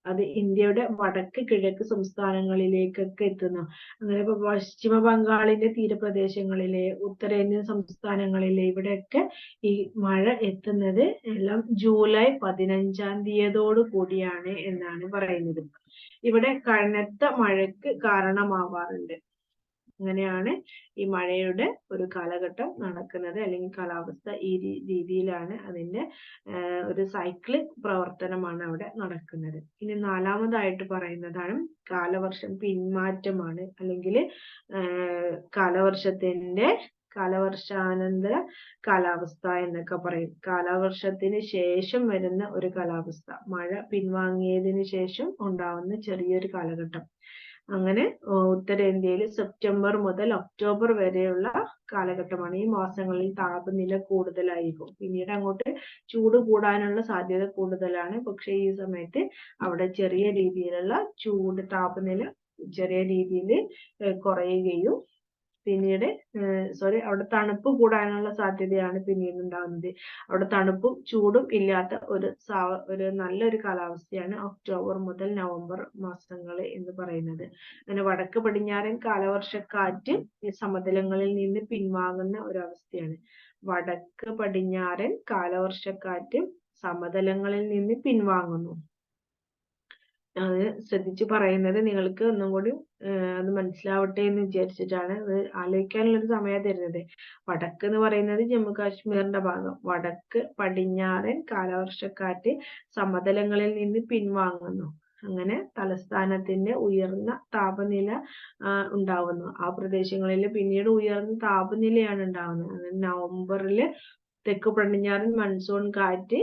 അത് ഇന്ത്യയുടെ വടക്ക് കിഴക്ക് സംസ്ഥാനങ്ങളിലേക്കൊക്കെ എത്തുന്നു. അങ്ങനെ ഇപ്പൊ പശ്ചിമ ബംഗാളിന്റെ തീരപ്രദേശങ്ങളിലെ, ഉത്തരേന്ത്യൻ സംസ്ഥാനങ്ങളിലെ ഇവിടെയൊക്കെ ഈ മഴ എത്തുന്നത് എല്ലാം ജൂലൈ 15 തീയതിയോട് കൂടിയാണ് എന്നാണ് പറയുന്നത്. ഇവിടെ കനത്ത മഴയ്ക്ക് കാരണമാവാറുണ്ട്. അങ്ങനെയാണ് ഈ മഴയുടെ ഒരു കാലഘട്ടം നടക്കുന്നത്, അല്ലെങ്കിൽ കാലാവസ്ഥ ഈ രീതിയിലാണ് അതിന്റെ ഒരു സൈക്ലിക് പ്രവർത്തനമാണ് അവിടെ നടക്കുന്നത്. ഇനി നാലാമതായിട്ട് പറയുന്നതാണ് കാലവർഷം പിന്മാറ്റമാണ്, അല്ലെങ്കിൽ കാലവർഷാനന്തര കാലാവസ്ഥ എന്നൊക്കെ പറയും. കാലവർഷത്തിന് ശേഷം വരുന്ന ഒരു കാലാവസ്ഥ, മഴ പിൻവാങ്ങിയതിന് ശേഷം ഉണ്ടാവുന്ന ചെറിയൊരു കാലഘട്ടം. അങ്ങനെ ഉത്തരേന്ത്യയിൽ സെപ്റ്റംബർ മുതൽ ഒക്ടോബർ വരെയുള്ള കാലഘട്ടമാണ്. ഈ മാസങ്ങളിൽ താപനില കൂടുതലായിരിക്കും. പിന്നീട് അങ്ങോട്ട് ചൂട് കൂടാനുള്ള സാധ്യത കൂടുതലാണ്. പക്ഷെ ഈ സമയത്ത് അവിടെ ചെറിയ രീതിയിലുള്ള താപനില ചെറിയ രീതിയിൽ കുറയുകയും പിന്നീട് അവിടെ തണുപ്പ് കൂടാനുള്ള സാധ്യതയാണ് പിന്നീട് ഉണ്ടാകുന്നത്. അവിടെ തണുപ്പും ചൂടും ഇല്ലാത്ത ഒരു നല്ലൊരു കാലാവസ്ഥയാണ് ഒക്ടോബർ മുതൽ നവംബർ മാസങ്ങൾ എന്ന് പറയുന്നത്. അങ്ങനെ വടക്ക് പടിഞ്ഞാറൻ കാലവർഷക്കാറ്റ് ഈ സമതലങ്ങളിൽ നിന്ന് പിൻവാങ്ങുന്ന ഒരവസ്ഥയാണ്. വടക്ക് പടിഞ്ഞാറൻ കാലവർഷക്കാറ്റ് സമതലങ്ങളിൽ നിന്ന് പിൻവാങ്ങുന്നു. അത് ശ്രദ്ധിച്ച് പറയുന്നത് നിങ്ങൾക്ക് ഒന്നും കൂടി അത് മനസ്സിലാവട്ടെ എന്ന് വിചാരിച്ചിട്ടാണ്. അത് ആലോചിക്കാനുള്ള ഒരു സമയം തരുന്നത്. വടക്ക് എന്ന് പറയുന്നത് ജമ്മു കാശ്മീരിന്റെ ഭാഗം. വടക്ക് പടിഞ്ഞാറൻ കാലവർഷക്കാറ്റ് സമതലങ്ങളിൽ നിന്ന് പിൻവാങ്ങുന്നു. അങ്ങനെ തലസ്ഥാനത്തിന്റെ ഉയർന്ന താപനില ഉണ്ടാവുന്നു. ആ പ്രദേശങ്ങളിൽ പിന്നീട് ഉയർന്ന താപനിലയാണ് ഉണ്ടാവുന്നത്. അങ്ങനെ നവംബറിൽ തെക്ക് പടിഞ്ഞാറൻ മൺസൂൺ കാറ്റ്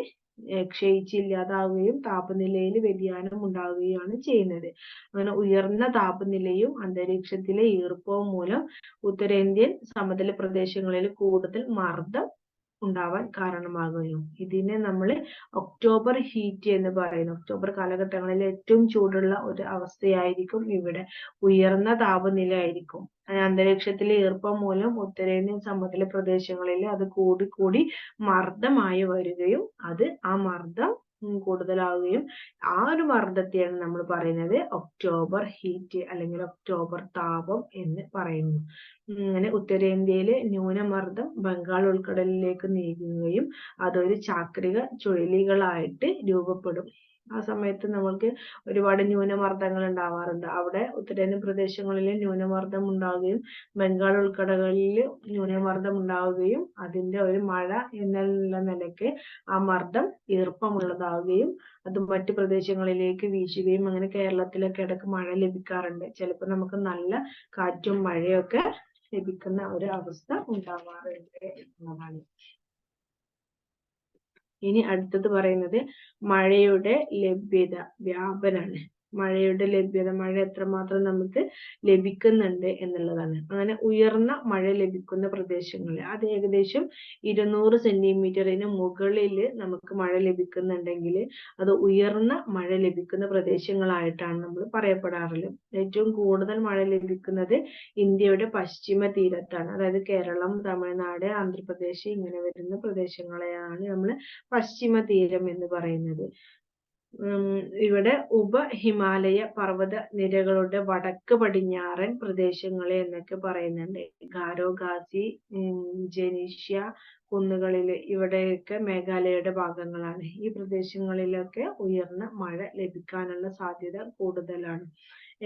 ക്ഷയിച്ചില്ലാതാവുകയും താപനിലയിൽ വ്യതിയാനം ഉണ്ടാവുകയാണ് ചെയ്യുന്നത്. അങ്ങനെ ഉയർന്ന താപനിലയും അന്തരീക്ഷത്തിലെ ഈർപ്പവും മൂലം ഉത്തരേന്ത്യൻ സമതല പ്രദേശങ്ങളിൽ കൂടുതൽ മർദ്ദം ഉണ്ടാവാൻ കാരണമാകുകയും ഇതിനെ നമ്മൾ ഒക്ടോബർ ഹീറ്റ് എന്ന് പറയുന്നു. ഒക്ടോബർ കാലഘട്ടങ്ങളിൽ ഏറ്റവും ചൂടുള്ള ഒരു അവസ്ഥയായിരിക്കും ഇവിടെ. ഉയർന്ന താപനില ആയിരിക്കും. അന്തരീക്ഷത്തിലെ ഈർപ്പം മൂലം ഉത്തരേന്ത്യൻ സമതല പ്രദേശങ്ങളിൽ അത് കൂടി മർദ്ദമായി വരികയും ആ മർദ്ദം കൂടുതലാവുകയും ആ ഒരു മർദ്ദത്തെയാണ് നമ്മൾ പറയുന്നത് ഒക്ടോബർ ഹീറ്റ് അല്ലെങ്കിൽ ഒക്ടോബർ താപം എന്ന് പറയുന്നു. അങ്ങനെ ഉത്തരേന്ത്യയിലെ ന്യൂനമർദ്ദം ബംഗാൾ ഉൾക്കടലിലേക്ക് നീങ്ങുകയും അതൊരു ചാക്രിക ചുഴലികളായിട്ട് രൂപപ്പെടും. ആ സമയത്ത് നമ്മൾക്ക് ഒരുപാട് ന്യൂനമർദ്ദങ്ങൾ ഉണ്ടാവാറുണ്ട്. അവിടെ ഉത്തരേന്ത്യൻ പ്രദേശങ്ങളിൽ ന്യൂനമർദ്ദം ഉണ്ടാവുകയും ബംഗാൾ ഉൾക്കടലിൽ ന്യൂനമർദ്ദം ഉണ്ടാവുകയും അതിന്റെ ഒരു മഴ എന്നുള്ള നിലയ്ക്ക് ആ മർദ്ദം ഈർപ്പമുള്ളതാവുകയും അത് മറ്റു പ്രദേശങ്ങളിലേക്ക് വീശുകയും അങ്ങനെ കേരളത്തിലൊക്കെ ഇടയ്ക്ക് മഴ ലഭിക്കാറുണ്ട്. ചിലപ്പോൾ നമുക്ക് നല്ല കാറ്റും മഴയൊക്കെ ലഭിക്കുന്ന ഒരു അവസ്ഥ ഉണ്ടാവാറുണ്ട് എന്നതാണ്. ഇനി അടുത്തത് പറയുന്നത് മഴയുടെ ലഭ്യത, വ്യാപനാണ്. മഴയുടെ ലഭ്യത, മഴ എത്രമാത്രം നമുക്ക് ലഭിക്കുന്നുണ്ട് എന്നുള്ളതാണ്. അങ്ങനെ ഉയർന്ന മഴ ലഭിക്കുന്ന പ്രദേശങ്ങളിൽ അത് ഏകദേശം 200 സെന്റിമീറ്ററിന് മുകളിൽ നമുക്ക് മഴ ലഭിക്കുന്നുണ്ടെങ്കിൽ അത് ഉയർന്ന മഴ ലഭിക്കുന്ന പ്രദേശങ്ങളായിട്ടാണ് നമ്മൾ പറയപ്പെടാറുള്ളത്. ഏറ്റവും കൂടുതൽ മഴ ലഭിക്കുന്നത് ഇന്ത്യയുടെ പശ്ചിമ തീരത്താണ്. അതായത് കേരളം, തമിഴ്നാട്, ആന്ധ്രാപ്രദേശ് ഇങ്ങനെ വരുന്ന പ്രദേശങ്ങളെയാണ് നമ്മൾ പശ്ചിമ തീരം എന്ന് പറയുന്നത്. ഇവിടെ ഉപഹിമാലയ പർവ്വത നിരകളുടെ വടക്ക് പടിഞ്ഞാറൻ പ്രദേശങ്ങളെ എന്നൊക്കെ പറയുന്നുണ്ട്. ഗാരോ, ഖാസി, ജനീഷ്യ കുന്നുകളിൽ ഇവിടെയൊക്കെ മേഘാലയയുടെ ഭാഗങ്ങളാണ്. ഈ പ്രദേശങ്ങളിലൊക്കെ ഉയർന്ന മഴ ലഭിക്കാനുള്ള സാധ്യത കൂടുതലാണ്.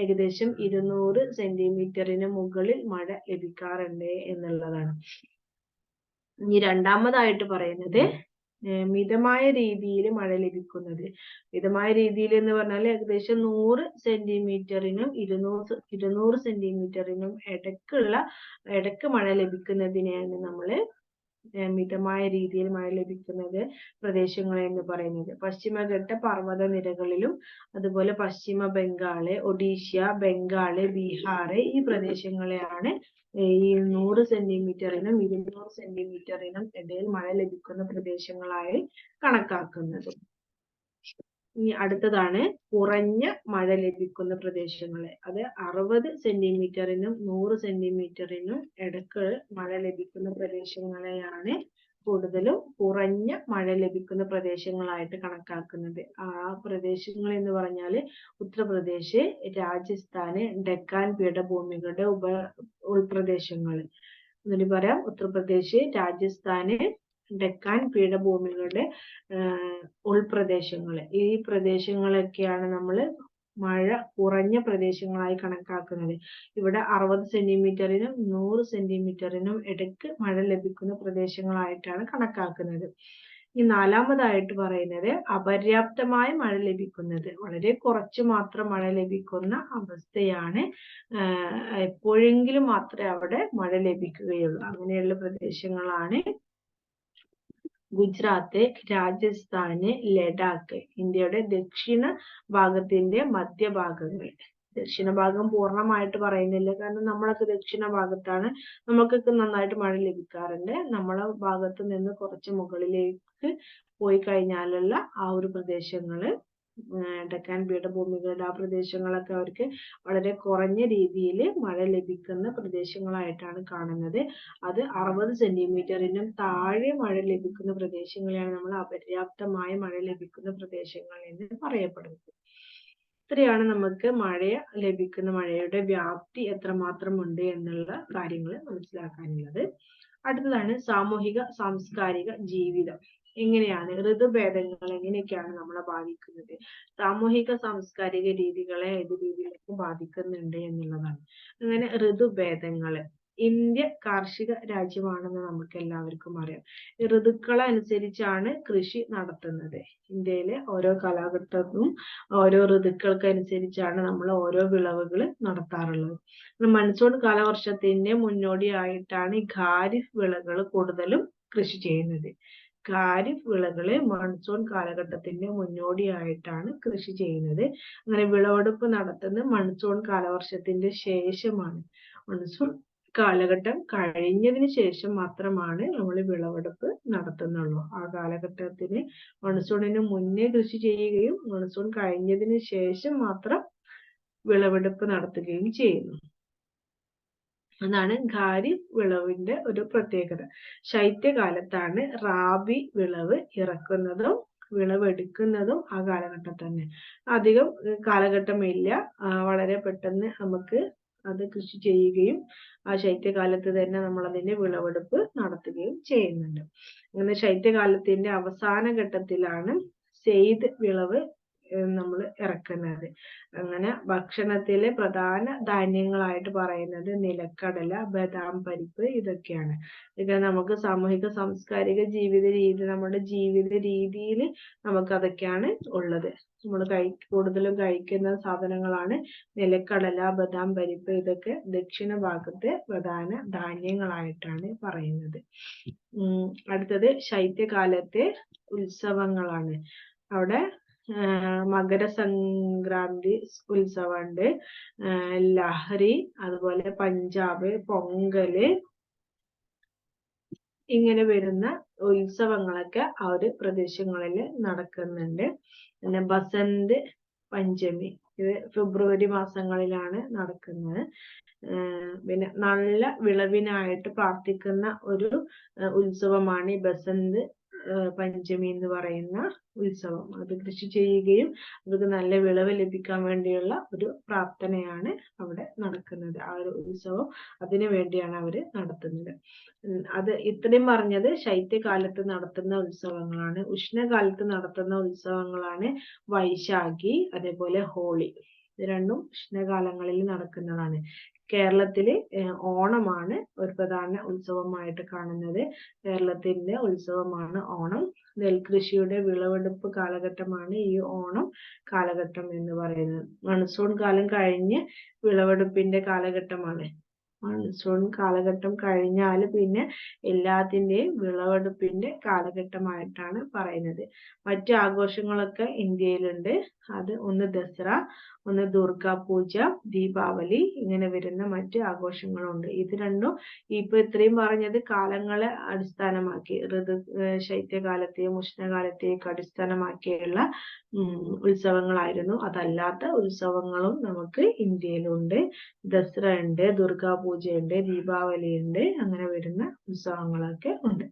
ഏകദേശം 200 സെന്റിമീറ്ററിന് മുകളിൽ മഴ ലഭിക്കാറുണ്ട് എന്നുള്ളതാണ്. ഇനി രണ്ടാമതായിട്ട് പറയുന്നത് മിതമായ രീതിയിൽ മഴ ലഭിക്കുന്നത്. മിതമായ രീതിയിൽ എന്ന് പറഞ്ഞാൽ ഏകദേശം 100 സെന്റിമീറ്ററിനും 200 സെന്റിമീറ്ററിനും ഇടയ്ക്ക് മഴ ലഭിക്കുന്നതിനെയാണ് നമ്മൾ മിതമായ രീതിയിൽ മഴ ലഭിക്കുന്നത് പ്രദേശങ്ങൾ എന്ന് പറയുന്നത്. പശ്ചിമഘട്ട പർവ്വത നിരകളിലും അതുപോലെ പശ്ചിമ ബംഗാള്, ഒഡീഷ, ബംഗാള്, ബീഹാർ ഈ പ്രദേശങ്ങളെയാണ് ഈ 100 സെന്റിമീറ്ററിനും 200 സെന്റിമീറ്ററിനും ഇടയിൽ മഴ ലഭിക്കുന്ന പ്രദേശങ്ങളായി കണക്കാക്കുന്നത്. ഇനി അടുത്തതാണ് കുറഞ്ഞ മഴ ലഭിക്കുന്ന പ്രദേശങ്ങള്. അത് 60 സെന്റിമീറ്ററിനും 100 സെന്റിമീറ്ററിനും ഇടക്ക് മഴ ലഭിക്കുന്ന പ്രദേശങ്ങളെയാണ് കൂടുതലും കുറഞ്ഞ മഴ ലഭിക്കുന്ന പ്രദേശങ്ങളായിട്ട് കണക്കാക്കുന്നത്. ആ പ്രദേശങ്ങൾ എന്ന് പറഞ്ഞാല് ഉത്തർപ്രദേശ്, രാജസ്ഥാന്, ഡെക്കാൻ പീഠഭൂമികളുടെ ഉൾപ്രദേശങ്ങൾ. എന്നിട്ട് പറയാം ഉത്തർപ്രദേശ്, രാജസ്ഥാന്, ഡെക്കാൻ പീഠഭൂമികളുടെ ഉൾപ്രദേശങ്ങൾ. ഈ പ്രദേശങ്ങളൊക്കെയാണ് നമ്മൾ മഴ കുറഞ്ഞ പ്രദേശങ്ങളായി കണക്കാക്കുന്നത്. ഇവിടെ 60 സെന്റിമീറ്ററിനും 100 സെന്റിമീറ്ററിനും ഇടയ്ക്ക് മഴ ലഭിക്കുന്ന പ്രദേശങ്ങളായിട്ടാണ് കണക്കാക്കുന്നത്. ഈ നാലാമതായിട്ട് പറയുന്നത് അപര്യാപ്തമായ മഴ ലഭിക്കുന്നത്. വളരെ കുറച്ച് മാത്രം മഴ ലഭിക്കുന്ന അവസ്ഥയാണ്. എപ്പോഴെങ്കിലും മാത്രമേ അവിടെ മഴ ലഭിക്കുകയുള്ളൂ. അങ്ങനെയുള്ള പ്രദേശങ്ങളാണ് ഗുജറാത്ത്, രാജസ്ഥാന്, ലഡാക്ക്, ഇന്ത്യയുടെ ദക്ഷിണ ഭാഗത്തിന്റെ മധ്യഭാഗങ്ങൾ. ദക്ഷിണ ഭാഗം പൂർണ്ണമായിട്ട് പറയുന്നില്ല, കാരണം നമ്മളൊക്കെ ദക്ഷിണ ഭാഗത്താണ്, നമുക്കൊക്കെ നന്നായിട്ട് മഴ ലഭിക്കാറുണ്ട്. നമ്മളെ ഭാഗത്ത് നിന്ന് കുറച്ച് മുകളിലേക്ക് പോയി കഴിഞ്ഞാലുള്ള ആ ഒരു പ്രദേശങ്ങള്, ഡെക്കാൻ പീഠഭൂമികളുടെ ആ പ്രദേശങ്ങളൊക്കെ അവർക്ക് വളരെ കുറഞ്ഞ രീതിയിൽ മഴ ലഭിക്കുന്ന പ്രദേശങ്ങളായിട്ടാണ് കാണുന്നത്. അത് 60 സെന്റിമീറ്ററിനും താഴെ മഴ ലഭിക്കുന്ന പ്രദേശങ്ങളെയാണ് നമ്മൾ അപര്യാപ്തമായ മഴ ലഭിക്കുന്ന പ്രദേശങ്ങൾ എന്ന് പറയപ്പെടുന്നത്. ഇത്രയാണ് നമുക്ക് ലഭിക്കുന്ന മഴയുടെ വ്യാപ്തി എത്രമാത്രം ഉണ്ട് എന്നുള്ള കാര്യങ്ങൾ മനസ്സിലാക്കാനുള്ളത്. അടുത്തതാണ് സാമൂഹിക സാംസ്കാരിക ജീവിതം. എങ്ങനെയാണ് ഋതുഭേദങ്ങൾ എങ്ങനെയൊക്കെയാണ് നമ്മളെ ബാധിക്കുന്നത്, സാമൂഹിക സാംസ്കാരിക രീതികളെ ഏത് രീതിയിലേക്ക് ബാധിക്കുന്നുണ്ട് എന്നുള്ളതാണ്. അങ്ങനെ ഋതുഭേദങ്ങള്. ഇന്ത്യ കാർഷിക രാജ്യമാണെന്ന് നമുക്ക് എല്ലാവർക്കും അറിയാം. ഋതുക്കളെ അനുസരിച്ചാണ് കൃഷി നടത്തുന്നത്. ഇന്ത്യയിലെ ഓരോ കാലഘട്ടത്തിലും ഓരോ ഋതുക്കൾക്കനുസരിച്ചാണ് നമ്മൾ ഓരോ വിളവുകൾ നടത്താറുള്ളത്. മൺസൂൺ കാലവർഷത്തിന്റെ മുന്നോടിയായിട്ടാണ് ഈ ഖാരിഫ് വിളകൾ കൂടുതലും കൃഷി ചെയ്യുന്നത്. ഖാരിഫ് വിളകള് മൺസൂൺ കാലഘട്ടത്തിന്റെ മുന്നോടിയായിട്ടാണ് കൃഷി ചെയ്യുന്നത്. അങ്ങനെ വിളവെടുപ്പ് നടത്തുന്നത് മൺസൂൺ കാലവർഷത്തിന്റെ ശേഷമാണ്. മൺസൂൺ കാലഘട്ടം കഴിഞ്ഞതിന് ശേഷം മാത്രമാണ് നമ്മൾ വിളവെടുപ്പ് നടത്തുന്നുള്ളൂ. ആ കാലഘട്ടത്തിന് മൺസൂണിന് മുന്നേ കൃഷി ചെയ്യുകയും മൺസൂൺ കഴിഞ്ഞതിന് ശേഷം മാത്രം വിളവെടുപ്പ് നടത്തുകയും ചെയ്യുന്നു. അതാണ് ഖാരിഫ് വിളവിന്റെ ഒരു പ്രത്യേകത. ശൈത്യകാലത്താണ് റാബി വിളവ് ഇറക്കുന്നതും വിളവെടുക്കുന്നതും ആ കാലഘട്ടം തന്നെ. അധികം കാലഘട്ടമില്ല, വളരെ പെട്ടെന്ന് നമുക്ക് അത് കൃഷി ചെയ്യുകയും ആ ശൈത്യകാലത്ത് തന്നെ നമ്മൾ അതിന്റെ വിളവെടുപ്പ് നടത്തുകയും ചെയ്യുന്നുണ്ട്. അങ്ങനെ ശൈത്യകാലത്തിന്റെ അവസാന ഘട്ടത്തിലാണ് സെയ്ദ് വിളവ് നമ്മൾ ഇറക്കുന്നത്. അങ്ങനെ ഭക്ഷണത്തിലെ പ്രധാന ധാന്യങ്ങളായിട്ട് പറയുന്നത് നിലക്കടല, ബദാം പരിപ്പ് ഇതൊക്കെയാണ്. ഇത് നമുക്ക് സാമൂഹിക സാംസ്കാരിക ജീവിത രീതി, നമ്മുടെ ജീവിത രീതിയിൽ നമുക്ക് അതൊക്കെയാണ് ഉള്ളത്. നമ്മൾ കൂടുതലും കഴിക്കുന്ന സാധനങ്ങളാണ് നിലക്കടല, ബദാം പരിപ്പ്. ഇതൊക്കെ ദക്ഷിണ ഭാഗത്തെ പ്രധാന ധാന്യങ്ങളായിട്ടാണ് പറയുന്നത്. അടുത്തത് ശൈത്യകാലത്തെ ഉത്സവങ്ങളാണ്. അവിടെ മകരസംക്രാന്തി ഉത്സവമുണ്ട്, ലഹരി, അതുപോലെ പഞ്ചാബ്, പൊങ്കല്, ഇങ്ങനെ വരുന്ന ഉത്സവങ്ങളൊക്കെ ആ ഒരു പ്രദേശങ്ങളിൽ നടക്കുന്നുണ്ട്. പിന്നെ ബസന്ത് പഞ്ചമി, ഇത് ഫെബ്രുവരി മാസങ്ങളിലാണ് നടക്കുന്നത്. പിന്നെ നല്ല വിളവിനായിട്ട് പ്രാർത്ഥിക്കുന്ന ഒരു ഉത്സവമാണ് ഈ ബസന്ത് പഞ്ചമി എന്ന് പറയുന്ന ഉത്സവം. അത് കൃഷി ചെയ്യുകയും അവർക്ക് നല്ല വിളവ് ലഭിക്കാൻ വേണ്ടിയുള്ള ഒരു പ്രാർത്ഥനയാണ് അവിടെ നടക്കുന്നത്. ആ ഒരു ഉത്സവം അതിനു വേണ്ടിയാണ് അവര് നടത്തുന്നത്. അത് ഇത്രയും പറഞ്ഞത് ശൈത്യകാലത്ത് നടത്തുന്ന ഉത്സവങ്ങളാണ്. ഉഷ്ണകാലത്ത് നടത്തുന്ന ഉത്സവങ്ങളാണ് വൈശാഖി, അതേപോലെ ഹോളി. ഇത് രണ്ടും ഉഷ്ണകാലങ്ങളിൽ നടക്കുന്നതാണ്. കേരളത്തില് ഓണമാണ് ഒരു പ്രധാന ഉത്സവമായിട്ട് കാണുന്നത്. കേരളത്തിന്റെ ഉത്സവമാണ് ഓണം. നെൽകൃഷിയുടെ വിളവെടുപ്പ് കാലഘട്ടമാണ് ഈ ഓണം കാലഘട്ടം എന്ന് പറയുന്നത്. മൺസൂൺ കാലം കഴിഞ്ഞ് വിളവെടുപ്പിന്റെ കാലഘട്ടമാണ്. മൺസൂൺ കാലഘട്ടം കഴിഞ്ഞാൽ പിന്നെ എല്ലാത്തിന്റെയും വിളവെടുപ്പിന്റെ കാലഘട്ടമായിട്ടാണ് പറയുന്നത്. മറ്റു ആഘോഷങ്ങളൊക്കെ ഇന്ത്യയിലുണ്ട്. അത് ഒന്ന് ദസറ, ഒന്ന് ദുർഗാ പൂജ, ദീപാവലി, ഇങ്ങനെ വരുന്ന മറ്റ് ആഘോഷങ്ങളുണ്ട്. ഇത് രണ്ടും ഇപ്പൊ ഇത്രയും പറഞ്ഞത് കാലങ്ങളെ അടിസ്ഥാനമാക്കി ശൈത്യകാലത്തെയും ഉഷ്ണകാലത്തെയും ഒക്കെ അടിസ്ഥാനമാക്കിയുള്ള ഉത്സവങ്ങളായിരുന്നു. അതല്ലാത്ത ഉത്സവങ്ങളും നമുക്ക് ഇന്ത്യയിലുണ്ട്. ദസറ ഉണ്ട്, ദുർഗാ പൂജയുണ്ട്, ദീപാവലി ഉണ്ട്, അങ്ങനെ വരുന്ന ഉത്സവങ്ങളൊക്കെ ഉണ്ട്.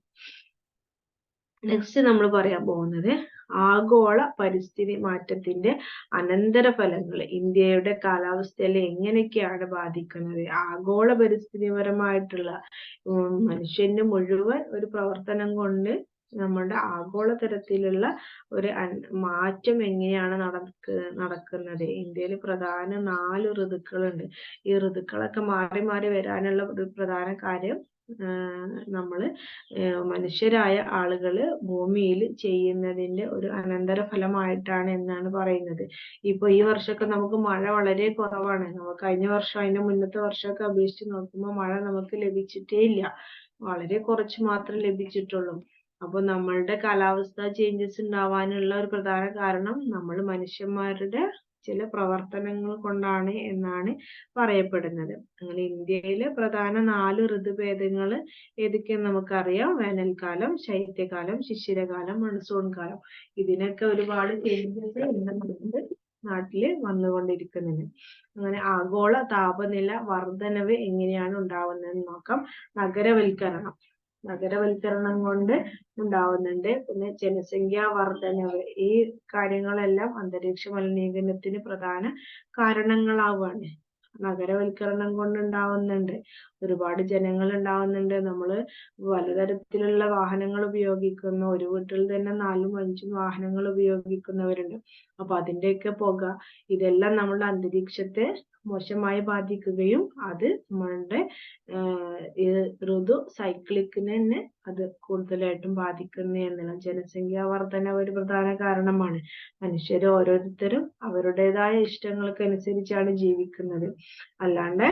നെക്സ്റ്റ് നമ്മൾ പറയാൻ പോകുന്നത് ആഗോള പരിസ്ഥിതി മാറ്റത്തിന്റെ അനന്തരഫലങ്ങൾ ഇന്ത്യയുടെ കാലാവസ്ഥയെ എങ്ങനെയൊക്കെയാണ് ബാധിക്കുന്നത്. ആഗോള പരിസ്ഥിതിപരമായിട്ടുള്ള മനുഷ്യന്റെ മുഴുവൻ ഒരു പ്രവർത്തനം കൊണ്ട് നമ്മുടെ ആഗോള തരത്തിലുള്ള ഒരു മാറ്റം എങ്ങനെയാണ് നടക്കുന്നത്. ഇന്ത്യയിൽ പ്രധാന 4 ഋതുക്കളുണ്ട്. ഈ ഋതുക്കളൊക്കെ മാറി മാറി വരാനുള്ള ഒരു പ്രധാന കാര്യം നമ്മള് മനുഷ്യരായ ആളുകള് ഭൂമിയിൽ ചെയ്യുന്നതിന്റെ ഒരു അനന്തര ഫലമായിട്ടാണ് എന്നാണ് പറയുന്നത്. ഇപ്പൊ ഈ വർഷമൊക്കെ നമുക്ക് മഴ വളരെ കുറവാണ്. നമുക്ക് കഴിഞ്ഞ വർഷം അതിന്റെ മുന്നത്തെ വർഷമൊക്കെ അപേക്ഷിച്ച് നോക്കുമ്പോൾ മഴ നമുക്ക് ലഭിച്ചിട്ടേ ഇല്ല. വളരെ കുറച്ച് മാത്രമേ ലഭിച്ചിട്ടുള്ളൂ. അപ്പൊ നമ്മളുടെ കാലാവസ്ഥ ചേഞ്ചസ് ഉണ്ടാവാനുള്ള ഒരു പ്രധാന കാരണം നമ്മൾ മനുഷ്യന്മാരുടെ ചില പ്രവർത്തനങ്ങൾ കൊണ്ടാണ് എന്നാണ് പറയപ്പെടുന്നത്. അങ്ങനെ ഇന്ത്യയിലെ പ്രധാന 4 ഋതുഭേദങ്ങൾ ഏതൊക്കെയെന്ന് നമുക്കറിയാം. വേനൽക്കാലം, ശൈത്യകാലം, ശിശിരകാലം, മൺസൂൺ കാലം. ഇതിനൊക്കെ ഒരുപാട് ചേഞ്ചസ് നമ്മുടെ നാട്ടില് വന്നുകൊണ്ടിരിക്കുന്നുണ്ട്. അങ്ങനെ ആഗോള താപനില വർധനവ് എങ്ങനെയാണ് ഉണ്ടാവുന്നതെന്ന് നോക്കാം. നഗരവൽക്കരണം കൊണ്ട് ഉണ്ടാവുന്നുണ്ട്. പിന്നെ ജനസംഖ്യാ വർധനവ്, ഈ കാര്യങ്ങളെല്ലാം അന്തരീക്ഷ മലിനീകരണത്തിന് പ്രധാന കാരണങ്ങളാവുകയാണ്. നഗരവൽക്കരണം കൊണ്ടുണ്ടാവുന്നുണ്ട്. ഒരുപാട് ജനങ്ങൾ ഉണ്ടാവുന്നുണ്ട്. നമ്മള് പലതരത്തിലുള്ള വാഹനങ്ങൾ ഉപയോഗിക്കുന്നു. ഒരു വീട്ടിൽ തന്നെ 4ഉം 5ഉം വാഹനങ്ങൾ ഉപയോഗിക്കുന്നവരുണ്ട്. അപ്പൊ അതിന്റെയൊക്കെ പുക, ഇതെല്ലാം നമ്മുടെ അന്തരീക്ഷത്തെ മോശമായി ബാധിക്കുകയും അത് നമ്മളുടെ ഋതു സൈക്ലിക്കിനെ തന്നെ അത് കൂടുതലായിട്ടും ബാധിക്കുന്നു എന്നുള്ള. ജനസംഖ്യാ വർധന ഒരു പ്രധാന കാരണമാണ്. മനുഷ്യർ ഓരോരുത്തരും അവരുടേതായ ഇഷ്ടങ്ങൾക്കനുസരിച്ചാണ് ജീവിക്കുന്നത്. അല്ലാണ്ട്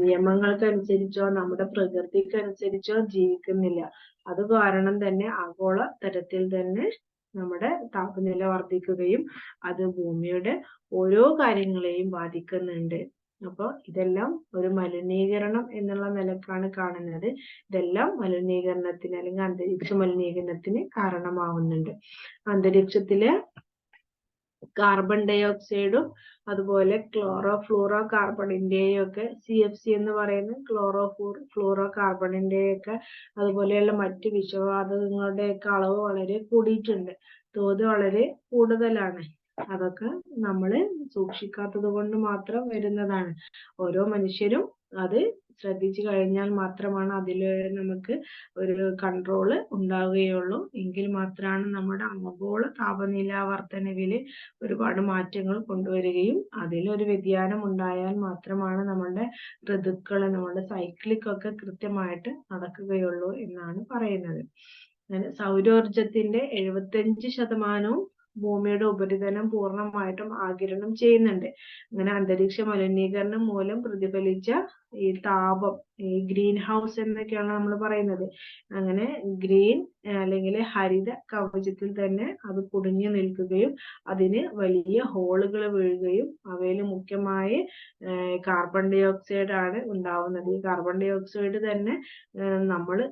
നിയമങ്ങൾക്കനുസരിച്ചോ നമ്മുടെ പ്രകൃതിക്കനുസരിച്ചോ ജീവിക്കുന്നില്ല. അത് കാരണം തന്നെ ആഗോള തരത്തിൽ തന്നെ നമ്മുടെ താപനില വർദ്ധിക്കുകയും അത് ഭൂമിയുടെ ഓരോ കാര്യങ്ങളെയും ബാധിക്കുന്നുണ്ട്. അപ്പൊ ഇതെല്ലാം ഒരു മലിനീകരണം എന്നുള്ള നിലക്കാണ് കാണുന്നത്. ഇതെല്ലാം മലിനീകരണത്തിന് അല്ലെങ്കിൽ അന്തരീക്ഷ മലിനീകരണത്തിന് കാരണമാവുന്നുണ്ട്. അന്തരീക്ഷത്തിലെ കാർബൺ ഡൈ ഓക്സൈഡും അതുപോലെ ഫ്ലൂറോ കാർബണിന്റെയും ഒക്കെ CFC എന്ന് പറയുന്ന ഫ്ലൂറോ കാർബണിന്റെയൊക്കെ അതുപോലെയുള്ള മറ്റ് വിഷവാതകങ്ങളുടെയൊക്കെ അളവ് വളരെ കൂടിയിട്ടുണ്ട്. തോത് വളരെ കൂടുതലാണ്. അതൊക്കെ നമ്മള് സൂക്ഷിക്കാത്തത് കൊണ്ട് മാത്രം വരുന്നതാണ്. ഓരോ മനുഷ്യരും അത് ശ്രദ്ധിച്ചു കഴിഞ്ഞാൽ മാത്രമാണ് അതിൽ നമുക്ക് ഒരു കൺട്രോള് ഉണ്ടാവുകയുള്ളൂ. എങ്കിൽ മാത്രമാണ് നമ്മുടെ ആഗോള താപനില വർധനവില് ഒരുപാട് മാറ്റങ്ങൾ കൊണ്ടുവരികയും അതിലൊരു വ്യതിയാനം ഉണ്ടായാൽ മാത്രമാണ് നമ്മുടെ ഋതുക്കള്, നമ്മുടെ സൈക്ലിക്കൊക്കെ കൃത്യമായിട്ട് നടക്കുകയുള്ളൂ എന്നാണ് പറയുന്നത്. സൗരോർജത്തിന്റെ 75% ഭൂമിയുടെ ഉപരിതലം പൂർണ്ണമായിട്ടും ആഗിരണം ചെയ്യുന്നുണ്ട്. അങ്ങനെ അന്തരീക്ഷ മലിനീകരണം മൂലം പ്രതിഫലിച്ച ഈ താപം, ഈ ഗ്രീൻ ഹൗസ് എന്നൊക്കെയാണ് നമ്മൾ പറയുന്നത്. അങ്ങനെ ഗ്രീൻ അല്ലെങ്കിൽ ഹരിത കവചത്തിൽ തന്നെ അത് കുടുങ്ങി നിൽക്കുകയും അതിന് വലിയ ഹോളുകൾ വീഴുകയും അവയിൽ മുഖ്യമായി കാർബൺ ഡൈ ഓക്സൈഡ് ആണ് ഉണ്ടാവുന്നത്. ഈ കാർബൺ ഡൈ ഓക്സൈഡ് തന്നെ നമ്മുടെ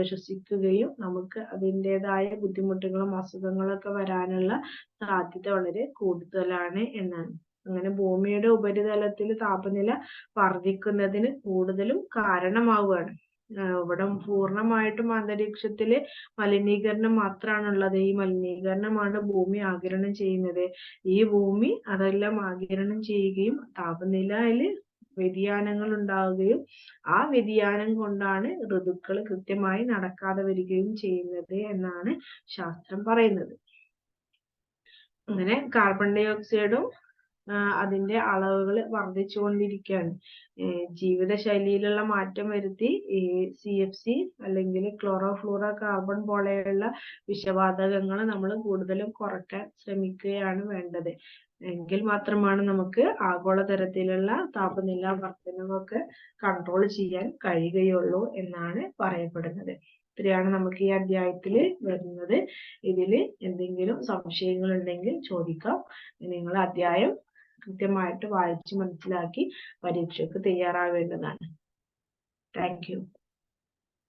ശ്വസിക്കുകയും നമുക്ക് അതിൻ്റെതായ ബുദ്ധിമുട്ടുകളും അസുഖങ്ങളൊക്കെ വരാനുള്ള സാധ്യത വളരെ കൂടുതലാണ് എന്നാണ്. അങ്ങനെ ഭൂമിയുടെ ഉപരിതലത്തിൽ താപനില വർദ്ധിക്കുന്നതിന് കൂടുതലും കാരണമാവുകയാണ്. ഇവിടെ പൂർണ്ണമായിട്ടും അന്തരീക്ഷത്തില് മലിനീകരണം മാത്രമാണുള്ളത്. ഈ മലിനീകരണമാണ് ഭൂമി ആഗിരണം ചെയ്യുന്നത്. ഈ ഭൂമി അതെല്ലാം ആഗിരണം ചെയ്യുകയും താപനിലയില് വ്യതിയാനങ്ങൾ ഉണ്ടാവുകയും ആ വ്യതിയാനം കൊണ്ടാണ് ഋതുക്കൾ കൃത്യമായി നടക്കാതെ വരികയും ചെയ്യുന്നത് എന്നാണ് ശാസ്ത്രം പറയുന്നത്. അങ്ങനെ കാർബൺ ഡൈ ഓക്സൈഡും അതിന്റെ അളവുകൾ വർദ്ധിച്ചുകൊണ്ടിരിക്കുകയാണ്. ജീവിതശൈലിയിലുള്ള മാറ്റം വരുത്തി CFC അല്ലെങ്കിൽ ഫ്ലൂറോ കാർബൺ പോലെയുള്ള വിഷവാതകങ്ങൾ നമ്മൾ കൂടുതലും കുറയ്ക്കാൻ ശ്രമിക്കുകയാണ് വേണ്ടത്. എങ്കിൽ മാത്രമാണ് നമുക്ക് ആഗോളതലത്തിലുള്ള താപനില വർധനവൊക്കെ കൺട്രോൾ ചെയ്യാൻ കഴിയുകയുള്ളൂ എന്നാണ് പറയപ്പെടുന്നത്. ഇത്രയാണ് നമുക്ക് ഈ അധ്യായത്തിൽ വരുന്നത്. ഇതിൽ എന്തെങ്കിലും സംശയങ്ങൾ ഉണ്ടെങ്കിൽ ചോദിക്കാം. നിങ്ങൾ അധ്യായം കൃത്യമായിട്ട് വായിച്ച് മനസ്സിലാക്കി പരീക്ഷയ്ക്ക് തയ്യാറാവേണ്ടതാണ്. Thank you.